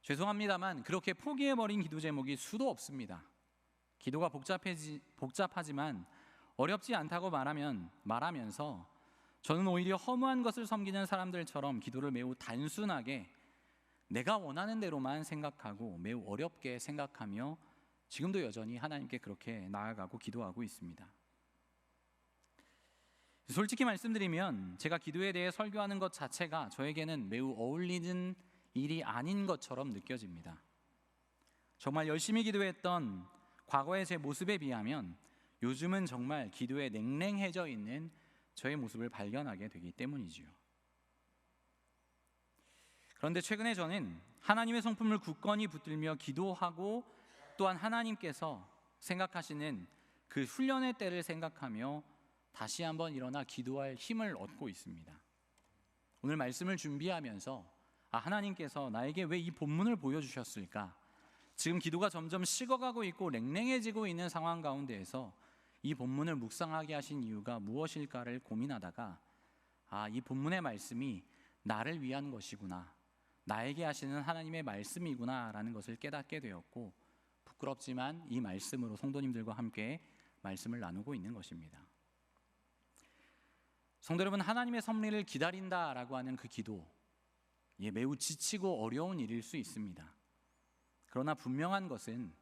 죄송합니다만 그렇게 포기해버린 기도 제목이 수도 없습니다. 기도가 복잡하지만 어렵지 않다고 말하면서 저는 오히려 허무한 것을 섬기는 사람들처럼 기도를 매우 단순하게 내가 원하는 대로만 생각하고 매우 어렵게 생각하며 지금도 여전히 하나님께 그렇게 나아가고 기도하고 있습니다. 솔직히 말씀드리면 제가 기도에 대해 설교하는 것 자체가 저에게는 매우 어울리는 일이 아닌 것처럼 느껴집니다. 정말 열심히 기도했던 과거의 제 모습에 비하면 요즘은 정말 기도에 냉랭해져 있는 저의 모습을 발견하게 되기 때문이지요. 그런데 최근에 저는 하나님의 성품을 굳건히 붙들며 기도하고 또한 하나님께서 생각하시는 그 훈련의 때를 생각하며 다시 한번 일어나 기도할 힘을 얻고 있습니다. 오늘 말씀을 준비하면서 하나님께서 나에게 왜 이 본문을 보여주셨을까? 지금 기도가 점점 식어가고 있고 냉랭해지고 있는 상황 가운데에서 이 본문을 묵상하게 하신 이유가 무엇일까를 고민하다가 이 본문의 말씀이 나를 위한 것이구나, 나에게 하시는 하나님의 말씀이구나 라는 것을 깨닫게 되었고, 부끄럽지만 이 말씀으로 성도님들과 함께 말씀을 나누고 있는 것입니다. 성도 여러분, 하나님의 섭리를 기다린다라고 하는 그 기도, 매우 지치고 어려운 일일 수 있습니다. 그러나 분명한 것은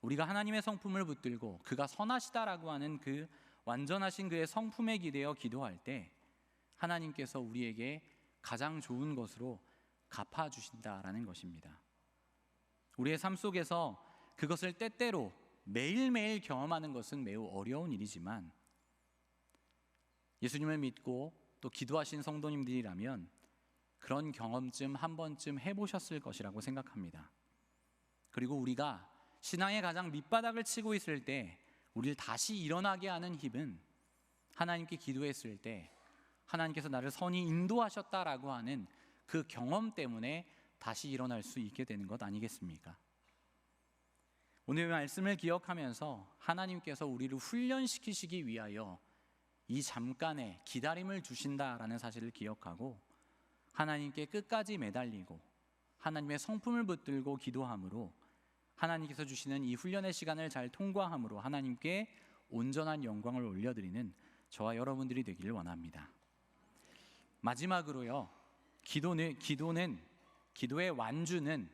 우리가 하나님의 성품을 붙들고 그가 선하시다라고 하는 그 완전하신 그의 성품에 기대어 기도할 때 하나님께서 우리에게 가장 좋은 것으로 갚아주신다라는 것입니다. 우리의 삶 속에서 그것을 때때로 매일매일 경험하는 것은 매우 어려운 일이지만 예수님을 믿고 또 기도하신 성도님들이라면 그런 경험쯤 한 번쯤 해보셨을 것이라고 생각합니다. 그리고 우리가 신앙의 가장 밑바닥을 치고 있을 때 우리를 다시 일어나게 하는 힘은 하나님께 기도했을 때 하나님께서 나를 선히 인도하셨다라고 하는 그 경험 때문에 다시 일어날 수 있게 되는 것 아니겠습니까? 오늘 말씀을 기억하면서 하나님께서 우리를 훈련시키시기 위하여 이 잠깐의 기다림을 주신다라는 사실을 기억하고 하나님께 끝까지 매달리고 하나님의 성품을 붙들고 기도함으로 하나님께서 주시는 이 훈련의 시간을 잘 통과함으로 하나님께 온전한 영광을 올려드리는 저와 여러분들이 되기를 원합니다. 마지막으로요, 기도의 완주는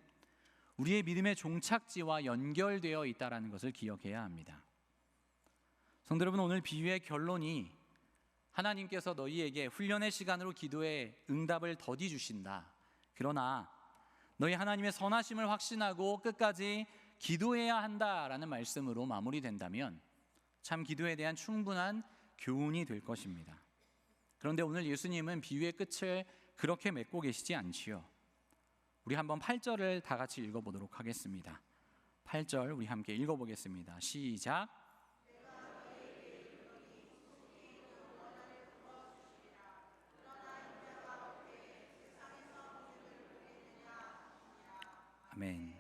우리의 믿음의 종착지와 연결되어 있다는 것을 기억해야 합니다. 성도 여러분, 오늘 비유의 결론이 하나님께서 너희에게 훈련의 시간으로 기도의 응답을 더디 주신다. 그러나 너희 하나님의 선하심을 확신하고 끝까지 기도해야 한다라는 말씀으로 마무리된다면 참 기도에 대한 충분한 교훈이 될 것입니다. 그런데 오늘 예수님은 비유의 끝을 그렇게 맺고 계시지 않지요. 우리 한번 8절을 다 같이 읽어보도록 하겠습니다. 8절 우리 함께 읽어보겠습니다. 시작. 아멘.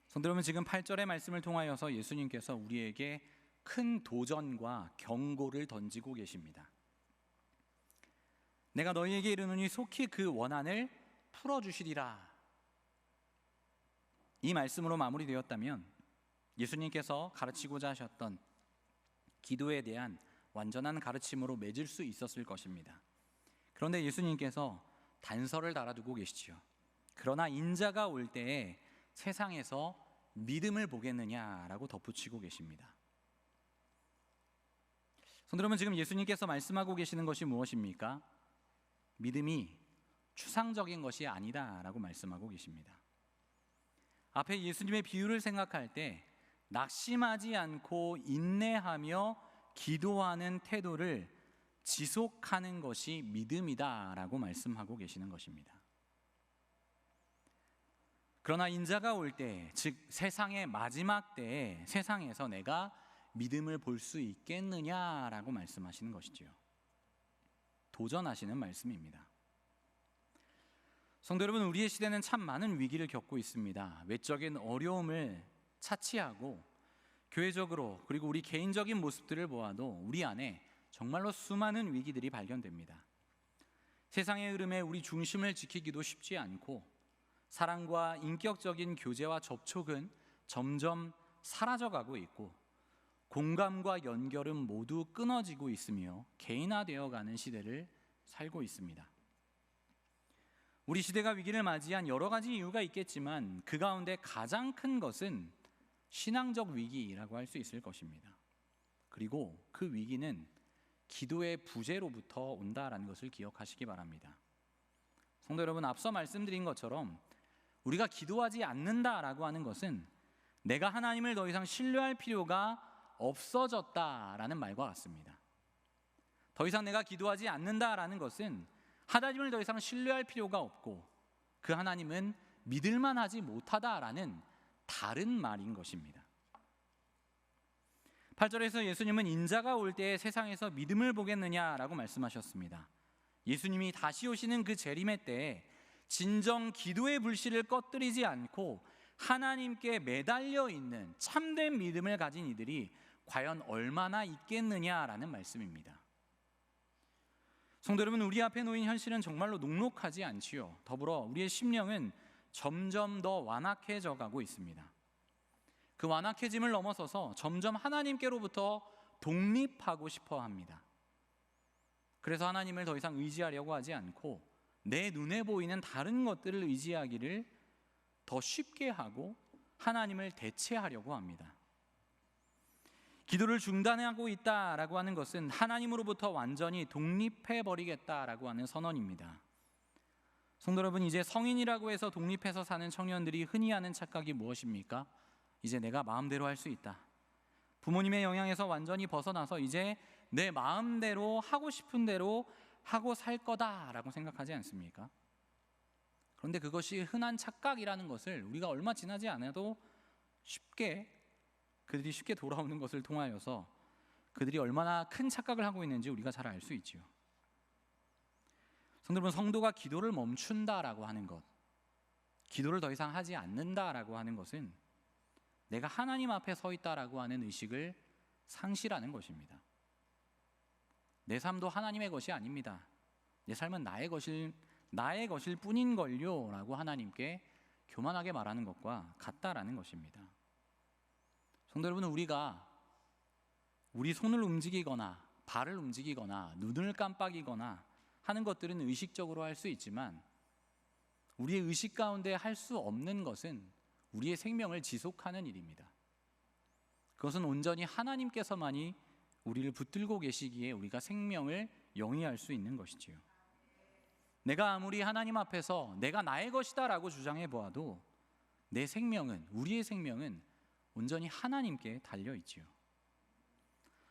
성도 여러분, 지금 8절의 말씀을 통하여서 예수님께서 우리에게 큰 도전과 경고를 던지고 계십니다. 내가 너희에게 이르노니 속히 그 원한을 풀어주시리라. 이 말씀으로 마무리되었다면 예수님께서 가르치고자 하셨던 기도에 대한 완전한 가르침으로 맺을 수 있었을 것입니다. 그런데 예수님께서 단서를 달아두고 계시지요. 그러나 인자가 올 때에 세상에서 믿음을 보겠느냐라고 덧붙이고 계십니다. 성도 여러분, 지금 예수님께서 말씀하고 계시는 것이 무엇입니까? 믿음이 추상적인 것이 아니다라고 말씀하고 계십니다. 앞에 예수님의 비유를 생각할 때 낙심하지 않고 인내하며 기도하는 태도를 지속하는 것이 믿음이다라고 말씀하고 계시는 것입니다. 그러나 인자가 올 때, 즉 세상의 마지막 때에 세상에서 내가 믿음을 볼 수 있겠느냐라고 말씀하시는 것이지요. 도전하시는 말씀입니다. 성도 여러분, 우리의 시대는 참 많은 위기를 겪고 있습니다. 외적인 어려움을 차치하고 교회적으로 그리고 우리 개인적인 모습들을 보아도 우리 안에 정말로 수많은 위기들이 발견됩니다. 세상의 흐름에 우리 중심을 지키기도 쉽지 않고 사랑과 인격적인 교제와 접촉은 점점 사라져가고 있고 공감과 연결은 모두 끊어지고 있으며 개인화되어가는 시대를 살고 있습니다. 우리 시대가 위기를 맞이한 여러 가지 이유가 있겠지만 그 가운데 가장 큰 것은 신앙적 위기라고 할 수 있을 것입니다. 그리고 그 위기는 기도의 부재로부터 온다라는 것을 기억하시기 바랍니다. 성도 여러분, 앞서 말씀드린 것처럼 우리가 기도하지 않는다라고 하는 것은 내가 하나님을 더 이상 신뢰할 필요가 없어졌다라는 말과 같습니다. 더 이상 내가 기도하지 않는다라는 것은 하나님을 더 이상 신뢰할 필요가 없고 그 하나님은 믿을만 하지 못하다라는 다른 말인 것입니다. 8절에서 예수님은 인자가 올 때에 세상에서 믿음을 보겠느냐라고 말씀하셨습니다. 예수님이 다시 오시는 그 재림의 때에 진정 기도의 불씨를 꺼뜨리지 않고 하나님께 매달려 있는 참된 믿음을 가진 이들이 과연 얼마나 있겠느냐라는 말씀입니다. 성도 여러분, 우리 앞에 놓인 현실은 정말로 녹록하지 않지요. 더불어 우리의 심령은 점점 더 완악해져 가고 있습니다. 그 완악해짐을 넘어서서 점점 하나님께로부터 독립하고 싶어 합니다. 그래서 하나님을 더 이상 의지하려고 하지 않고 내 눈에 보이는 다른 것들을 의지하기를 더 쉽게 하고 하나님을 대체하려고 합니다. 기도를 중단하고 있다라고 하는 것은 하나님으로부터 완전히 독립해버리겠다라고 하는 선언입니다. 성도 여러분, 이제 성인이라고 해서 독립해서 사는 청년들이 흔히 하는 착각이 무엇입니까? 이제 내가 마음대로 할 수 있다. 부모님의 영향에서 완전히 벗어나서 이제 내 마음대로 하고 싶은 대로 하고 살 거다라고 생각하지 않습니까? 그런데 그것이 흔한 착각이라는 것을 우리가 얼마 지나지 않아도 그들이 쉽게 돌아오는 것을 통하여서 그들이 얼마나 큰 착각을 하고 있는지 우리가 잘 알 수 있지요. 성도 여러분, 성도가 기도를 멈춘다라고 하는 것, 기도를 더 이상 하지 않는다라고 하는 것은 내가 하나님 앞에 서 있다라고 하는 의식을 상실하는 것입니다. 내 삶도 하나님의 것이 아닙니다. 내 삶은 나의 것일 뿐인걸요 라고 하나님께 교만하게 말하는 것과 같다라는 것입니다. 성도 여러분, 우리가 우리 손을 움직이거나 발을 움직이거나 눈을 깜빡이거나 하는 것들은 의식적으로 할 수 있지만 우리의 의식 가운데 할 수 없는 것은 우리의 생명을 지속하는 일입니다. 그것은 온전히 하나님께서만이 우리를 붙들고 계시기에 우리가 생명을 영위할 수 있는 것이지요. 내가 아무리 하나님 앞에서 내가 나의 것이다 라고 주장해 보아도 내 생명은, 우리의 생명은 온전히 하나님께 달려 있지요.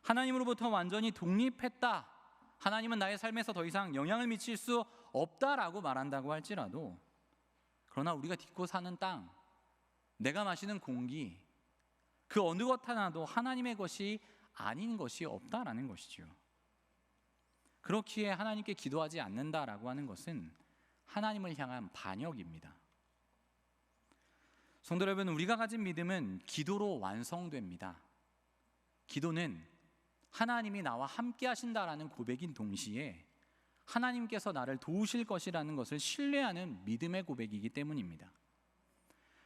하나님으로부터 완전히 독립했다, 하나님은 나의 삶에서 더 이상 영향을 미칠 수 없다라고 말한다고 할지라도, 그러나 우리가 딛고 사는 땅, 내가 마시는 공기, 그 어느 것 하나도 하나님의 것이 아닌 것이 없다라는 것이죠. 그렇기에 하나님께 기도하지 않는다라고 하는 것은 하나님을 향한 반역입니다. 성도 여러분, 우리가 가진 믿음은 기도로 완성됩니다. 기도는 하나님이 나와 함께 하신다라는 고백인 동시에 하나님께서 나를 도우실 것이라는 것을 신뢰하는 믿음의 고백이기 때문입니다.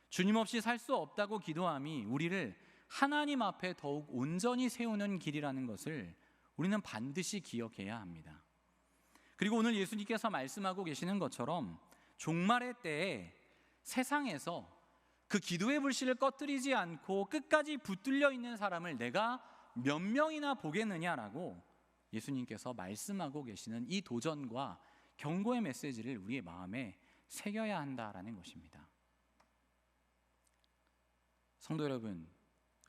주님 없이 살 수 없다고 기도함이 우리를 하나님 앞에 더욱 온전히 세우는 길이라는 것을 우리는 반드시 기억해야 합니다. 그리고 오늘 예수님께서 말씀하고 계시는 것처럼 종말의 때에 세상에서 그 기도의 불씨를 꺼뜨리지 않고 끝까지 붙들려 있는 사람을 내가 몇 명이나 보겠느냐라고 예수님께서 말씀하고 계시는 이 도전과 경고의 메시지를 우리의 마음에 새겨야 한다라는 것입니다. 성도 여러분,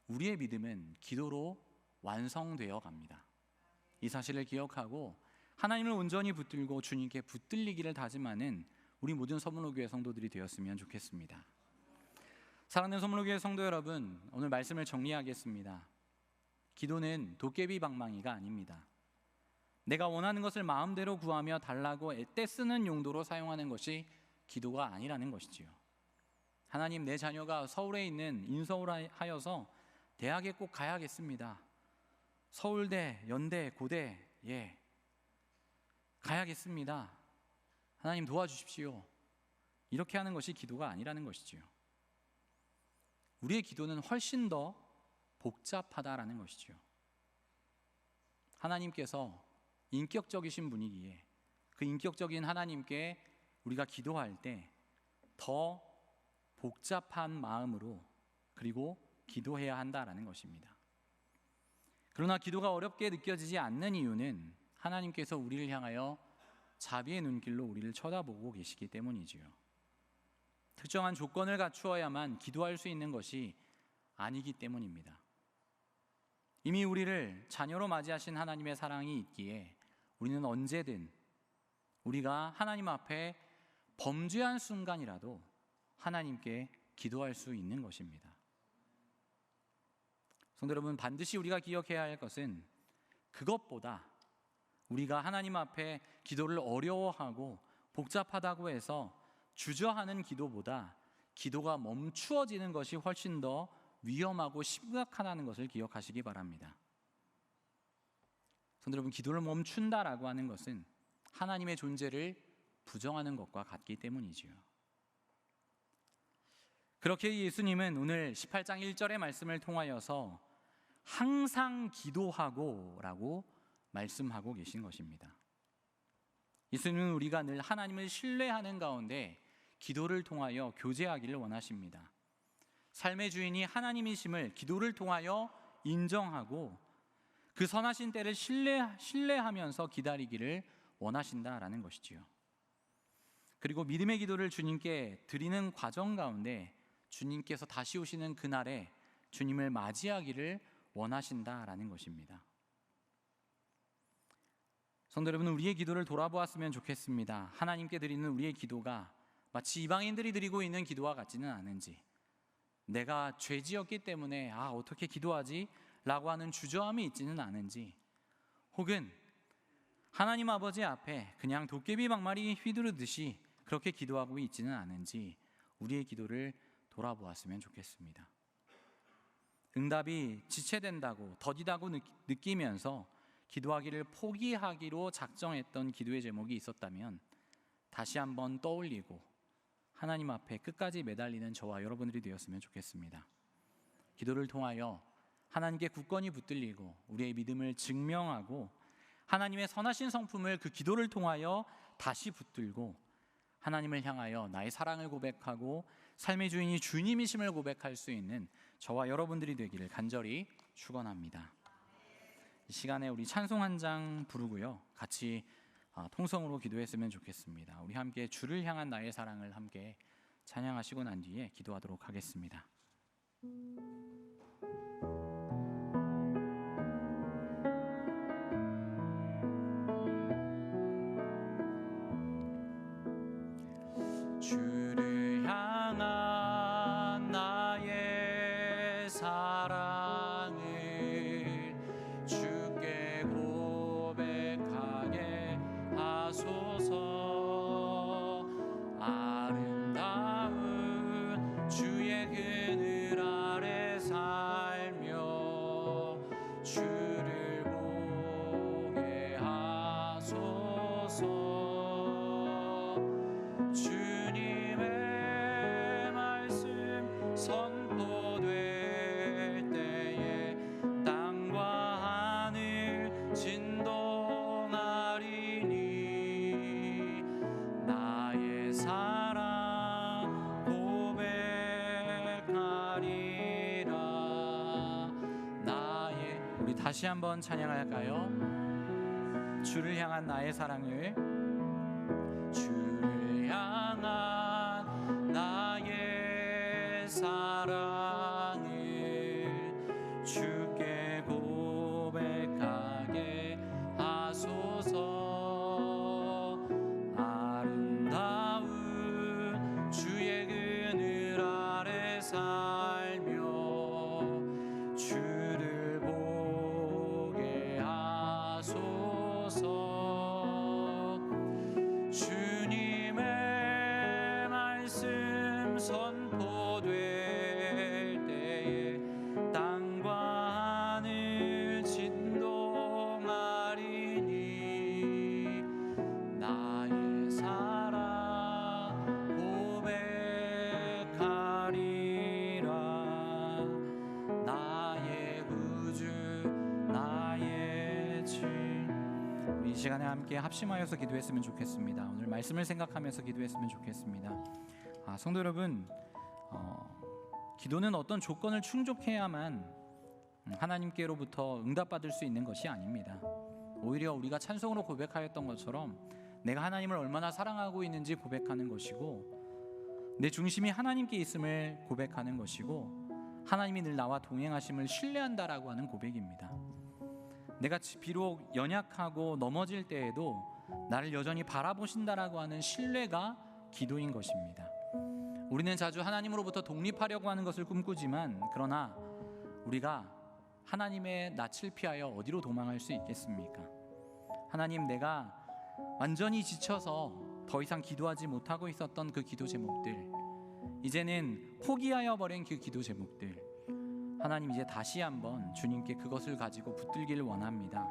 우리의 믿음은 기도로 완성되어 갑니다. 이 사실을 기억하고 하나님을 온전히 붙들고 주님께 붙들리기를 다짐하는 우리 모든 서문호교회 성도들이 되었으면 좋겠습니다. 사랑하는 서문호교회 성도 여러분, 오늘 말씀을 정리하겠습니다. 기도는 도깨비 방망이가 아닙니다. 내가 원하는 것을 마음대로 구하며 달라고 떼쓰는 용도로 사용하는 것이 기도가 아니라는 것이지요. 하나님, 내 자녀가 서울에 있는 인서울하여서 대학에 꼭 가야겠습니다. 서울대, 연대, 고대, 가야겠습니다. 하나님 도와주십시오. 이렇게 하는 것이 기도가 아니라는 것이지요. 우리의 기도는 훨씬 더 복잡하다라는 것이지요. 하나님께서 인격적이신 분이기에 그 인격적인 하나님께 우리가 기도할 때 더 복잡한 마음으로 그리고 기도해야 한다라는 것입니다. 그러나 기도가 어렵게 느껴지지 않는 이유는 하나님께서 우리를 향하여 자비의 눈길로 우리를 쳐다보고 계시기 때문이지요. 특정한 조건을 갖추어야만 기도할 수 있는 것이 아니기 때문입니다. 이미 우리를 자녀로 맞이하신 하나님의 사랑이 있기에 우리는 언제든 우리가 하나님 앞에 범죄한 순간이라도 하나님께 기도할 수 있는 것입니다. 성도 여러분, 반드시 우리가 기억해야 할 것은 그것보다 우리가 하나님 앞에 기도를 어려워하고 복잡하다고 해서 주저하는 기도보다 기도가 멈추어지는 것이 훨씬 더 위험하고 심각하다는 것을 기억하시기 바랍니다. 성도 여러분, 기도를 멈춘다라고 하는 것은 하나님의 존재를 부정하는 것과 같기 때문이지요. 그렇게 예수님은 오늘 18장 1절의 말씀을 통하여서 항상 기도하고 라고 말씀하고 계신 것입니다. 예수님은 우리가 늘 하나님을 신뢰하는 가운데 기도를 통하여 교제하기를 원하십니다. 삶의 주인이 하나님이심을 기도를 통하여 인정하고 그 선하신 때를 신뢰하면서 기다리기를 원하신다라는 것이지요. 그리고 믿음의 기도를 주님께 드리는 과정 가운데 주님께서 다시 오시는 그날에 주님을 맞이하기를 원하신다라는 것입니다. 성도 여러분, 우리의 기도를 돌아보았으면 좋겠습니다. 하나님께 드리는 우리의 기도가 마치 이방인들이 드리고 있는 기도와 같지는 않은지, 내가 죄 지었기 때문에 어떻게 기도하지? 라고 하는 주저함이 있지는 않은지, 혹은 하나님 아버지 앞에 그냥 도깨비 방망이 휘두르듯이 그렇게 기도하고 있지는 않은지 우리의 기도를 돌아보았으면 좋겠습니다. 응답이 지체된다고 더디다고 느끼면서 기도하기를 포기하기로 작정했던 기도의 제목이 있었다면 다시 한번 떠올리고 하나님 앞에 끝까지 매달리는 저와 여러분들이 되었으면 좋겠습니다. 기도를 통하여 하나님께 굳건히 붙들리고 우리의 믿음을 증명하고 하나님의 선하신 성품을 그 기도를 통하여 다시 붙들고 하나님을 향하여 나의 사랑을 고백하고 삶의 주인이 주님이심을 고백할 수 있는 저와 여러분들이 되기를 간절히 축원합니다. 이 시간에 우리 찬송 한 장 부르고요, 같이 통성으로 기도했으면 좋겠습니다. 우리 함께 주를 향한 나의 사랑을 함께 찬양하시고 난 뒤에 기도하도록 하겠습니다. 주를 향한 나의 사랑을 주께 고백하게 하소서. 아름다운 주의 그늘 아래 살며 주를 보게 하소서. 주님의 말씀 선포될 때에 땅과 하늘 진동하리니 나의 사랑 고백하리라. 나의, 우리 다시 한번 찬양할까요? 주를 향한 나의 사랑을, 주를 향한 나의 사랑을 주께 고백하게 하소서. 아름다운 주의 그늘 아래 살며 주를 보게 하소서. 주님의 말씀 선포될 때에 땅과 하늘 진동하리니 나의 사랑 고백하리라. 나의 구주 나의 주. 이 시간에 함께 합심하여서 기도했으면 좋겠습니다. 오늘 말씀을 생각하면서 기도했으면 좋겠습니다. 성도 여러분, 기도는 어떤 조건을 충족해야만 하나님께로부터 응답받을 수 있는 것이 아닙니다. 오히려 우리가 찬송으로 고백하였던 것처럼 내가 하나님을 얼마나 사랑하고 있는지 고백하는 것이고, 내 중심이 하나님께 있음을 고백하는 것이고, 하나님이 늘 나와 동행하심을 신뢰한다라고 하는 고백입니다. 내가 비록 연약하고 넘어질 때에도 나를 여전히 바라보신다라고 하는 신뢰가 기도인 것입니다. 우리는 자주 하나님으로부터 독립하려고 하는 것을 꿈꾸지만, 그러나 우리가 하나님의 낯을 피하여 어디로 도망할 수 있겠습니까? 하나님, 내가 완전히 지쳐서 더 이상 기도하지 못하고 있었던 그 기도 제목들, 이제는 포기하여 버린 그 기도 제목들, 하나님 이제 다시 한번 주님께 그것을 가지고 붙들기를 원합니다.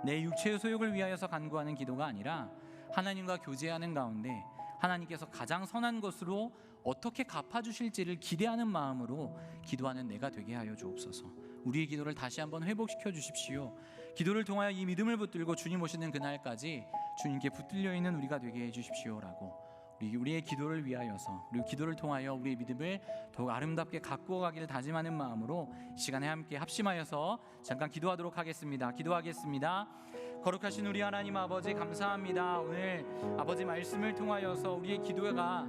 내 육체의 소욕을 위하여서 간구하는 기도가 아니라 하나님과 교제하는 가운데 하나님께서 가장 선한 것으로 어떻게 갚아주실지를 기대하는 마음으로 기도하는 내가 되게 하여 주옵소서. 우리의 기도를 다시 한번 회복시켜 주십시오. 기도를 통하여 이 믿음을 붙들고 주님 오시는 그날까지 주님께 붙들려 있는 우리가 되게 해 주십시오라고, 우리의 기도를 위하여서, 그리고 기도를 통하여 우리의 믿음을 더욱 아름답게 갖고 가기를 다짐하는 마음으로 이 시간에 함께 합심하여서 잠깐 기도하도록 하겠습니다. 기도하겠습니다. 거룩하신 우리 하나님 아버지, 감사합니다. 오늘 아버지 말씀을 통하여서 우리의 기도가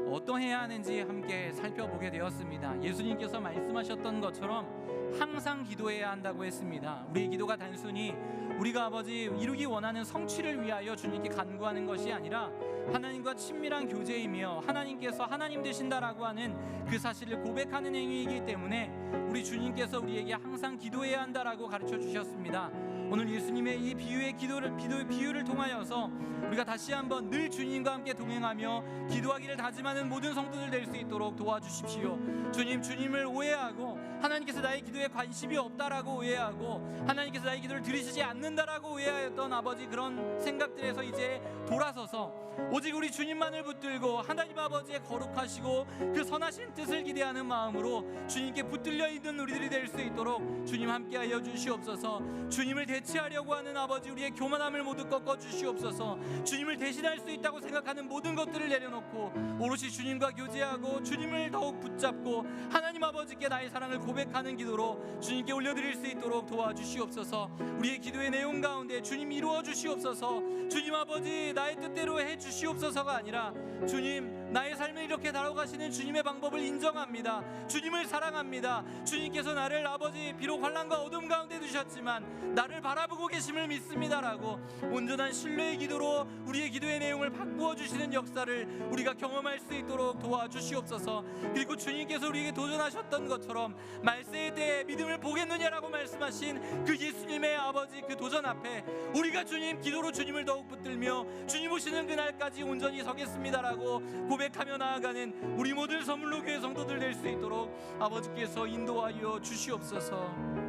어떠해야 하는지 함께 살펴보게 되었습니다. 예수님께서 말씀하셨던 것처럼 항상 기도해야 한다고 했습니다. 우리의 기도가 단순히 우리가 아버지 이루기 원하는 성취를 위하여 주님께 간구하는 것이 아니라 하나님과 친밀한 교제이며 하나님께서 하나님 되신다라고 하는 그 사실을 고백하는 행위이기 때문에 우리 주님께서 우리에게 항상 기도해야 한다라고 가르쳐 주셨습니다. 오늘 예수님의 이 비유를 통하여서 우리가 다시 한번 늘 주님과 함께 동행하며 기도하기를 다짐하는 모든 성도들 될 수 있도록 도와주십시오. 주님을 오해하고 하나님께서 나의 기도에 관심이 없다라고 오해하고 하나님께서 나의 기도를 들으시지 않는다라고 오해하였던 아버지, 그런 생각들에서 이제 돌아서서 오직 우리 주님만을 붙들고 하나님 아버지의 거룩하시고 그 선하신 뜻을 기대하는 마음으로 주님께 붙들려 있는 우리들이 될 수 있도록 주님 함께하여 주시옵소서. 주님을 대체하려고 하는 아버지, 우리의 교만함을 모두 꺾어 주시옵소서. 주님을 대신할 수 있다고 생각하는 모든 것들을 내려놓고 오롯이 주님과 교제하고 주님을 더욱 붙잡고 하나님 아버지께 나의 사랑을 고백하는 기도로 주님께 올려드릴 수 있도록 도와주시옵소서. 우리의 기도의 내용 가운데 주님 이루어 주시옵소서. 주님 아버지, 나의 뜻대로 해 주시옵소서가 아니라 주님, 나의 삶을 이렇게 다뤄가시는 주님의 방법을 인정합니다. 주님을 사랑합니다. 주님께서 나를 아버지 비록 환난과 어둠 가운데 두셨지만 나를 바라보고 계심을 믿습니다라고 온전한 신뢰의 기도로 우리의 기도의 내용을 바꾸어 주시는 역사를 우리가 경험할 수 있도록 도와주시옵소서. 그리고 주님께서 우리에게 도전하셨던 것처럼 말세의 때에 믿음을 보겠느냐라고 말씀하신 그 예수님의 아버지 그 도전 앞에 우리가 주님 기도로 주님을 더욱 붙들며 주님 오시는 그날까지 온전히 서겠습니다라고 고백하며 나아가는 우리 모든 선물로 교회 성도들 될 수 있도록 아버지께서 인도하여 주시옵소서.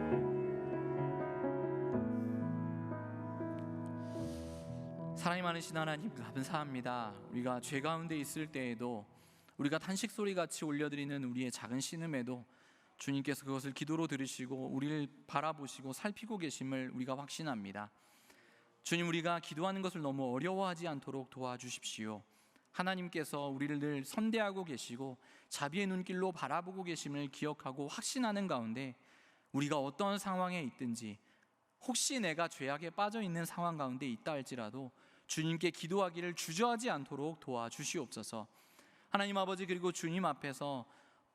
사랑이 많으신 하나님, 감사합니다. 우리가 죄 가운데 있을 때에도 우리가 탄식 소리같이 올려드리는 우리의 작은 신음에도 주님께서 그것을 기도로 들으시고 우리를 바라보시고 살피고 계심을 우리가 확신합니다. 주님, 우리가 기도하는 것을 너무 어려워하지 않도록 도와주십시오. 하나님께서 우리를 늘 선대하고 계시고 자비의 눈길로 바라보고 계심을 기억하고 확신하는 가운데 우리가 어떤 상황에 있든지, 혹시 내가 죄악에 빠져 있는 상황 가운데 있다 할지라도 주님께 기도하기를 주저하지 않도록 도와주시옵소서. 하나님 아버지, 그리고 주님 앞에서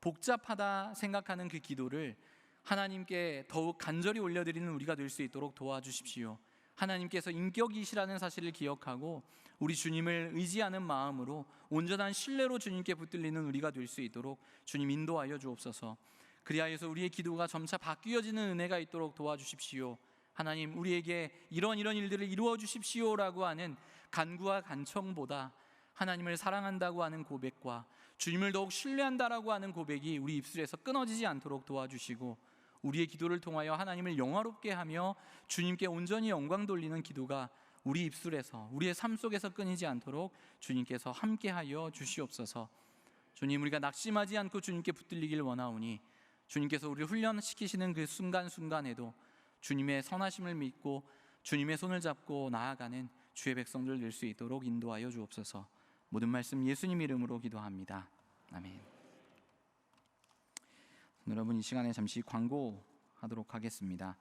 복잡하다 생각하는 그 기도를 하나님께 더욱 간절히 올려드리는 우리가 될 수 있도록 도와주십시오. 하나님께서 인격이시라는 사실을 기억하고 우리 주님을 의지하는 마음으로 온전한 신뢰로 주님께 붙들리는 우리가 될 수 있도록 주님 인도하여 주옵소서. 그리하여서 우리의 기도가 점차 바뀌어지는 은혜가 있도록 도와주십시오. 하나님, 우리에게 이런 일들을 이루어 주십시오라고 하는 간구와 간청보다 하나님을 사랑한다고 하는 고백과 주님을 더욱 신뢰한다라고 하는 고백이 우리 입술에서 끊어지지 않도록 도와주시고 우리의 기도를 통하여 하나님을 영화롭게 하며 주님께 온전히 영광 돌리는 기도가 우리 입술에서, 우리의 삶 속에서 끊이지 않도록 주님께서 함께하여 주시옵소서. 주님, 우리가 낙심하지 않고 주님께 붙들리길 원하오니 주님께서 우리를 훈련시키시는 그 순간순간에도 주님의 선하심을 믿고 주님의 손을 잡고 나아가는 주의 백성들 될 수 있도록 인도하여 주옵소서. 모든 말씀 예수님 이름으로 기도합니다. 아멘. 여러분, 이 시간에 잠시 광고하도록 하겠습니다.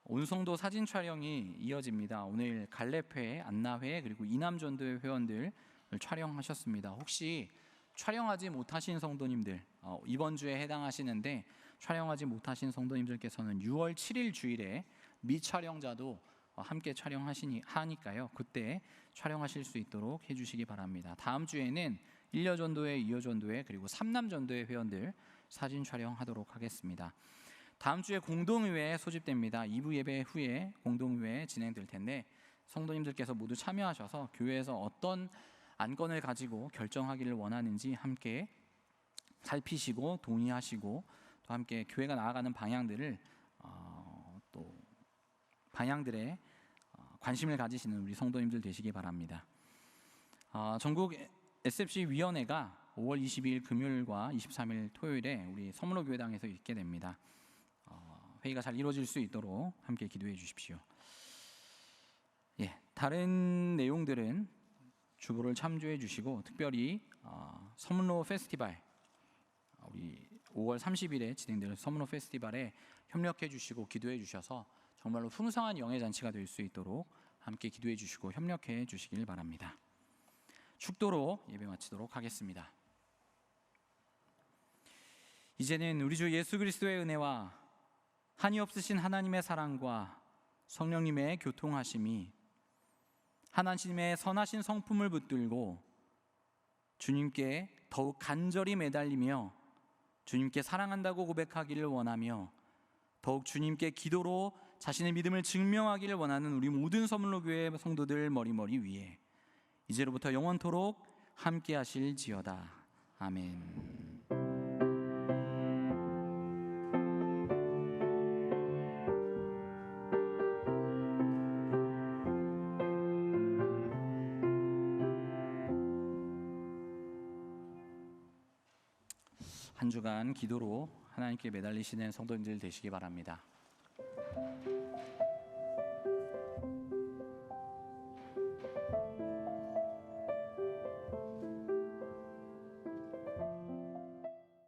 온성도 사진 촬영이 이어집니다. 오늘 갈렙회, 안나회, 그리고 이남전도회 회원들 촬영하셨습니다. 혹시 촬영하지 못하신 성도님들, 이번 주에 해당하시는데 촬영하지 못하신 성도님들께서는 6월 7일 주일에 미촬영자도 함께 촬영하니까요. 그때 촬영하실 수 있도록 해주시기 바랍니다. 다음 주에는 1여전도회, 2여전도회, 그리고 3남전도회 회원들 사진 촬영하도록 하겠습니다. 다음 주에 공동의회 소집됩니다. 2부 예배 후에 공동의회 진행될 텐데 성도님들께서 모두 참여하셔서 교회에서 어떤 안건을 가지고 결정하기를 원하는지 함께 살피시고 동의하시고 또 함께 교회가 나아가는 방향들을 또 방향들에 관심을 가지시는 우리 성도님들 되시기 바랍니다. 전국 SFC 위원회가 5월 22일 금요일과 23일 토요일에 우리 서문호교회당에서 있게 됩니다. 회의가 잘 이루어질 수 있도록 함께 기도해 주십시오. 다른 내용들은 주보를 참조해 주시고 특별히 서문호 페스티벌, 우리 5월 30일에 진행될 서문호 페스티벌에 협력해 주시고 기도해 주셔서 정말로 풍성한 영예 잔치가 될 수 있도록 함께 기도해 주시고 협력해 주시길 바랍니다. 축도로 예배 마치도록 하겠습니다. 이제는 우리 주 예수 그리스도의 은혜와 한이 없으신 하나님의 사랑과 성령님의 교통하심이 하나님의 선하신 성품을 붙들고 주님께 더욱 간절히 매달리며 주님께 사랑한다고 고백하기를 원하며 더욱 주님께 기도로 자신의 믿음을 증명하기를 원하는 우리 모든 서문로교회 성도들 머리머리 위에 이제로부터 영원토록 함께 하실지어다. 아멘. 한 주간 기도로 하나님께 매달리시는 성도님들 되시기 바랍니다.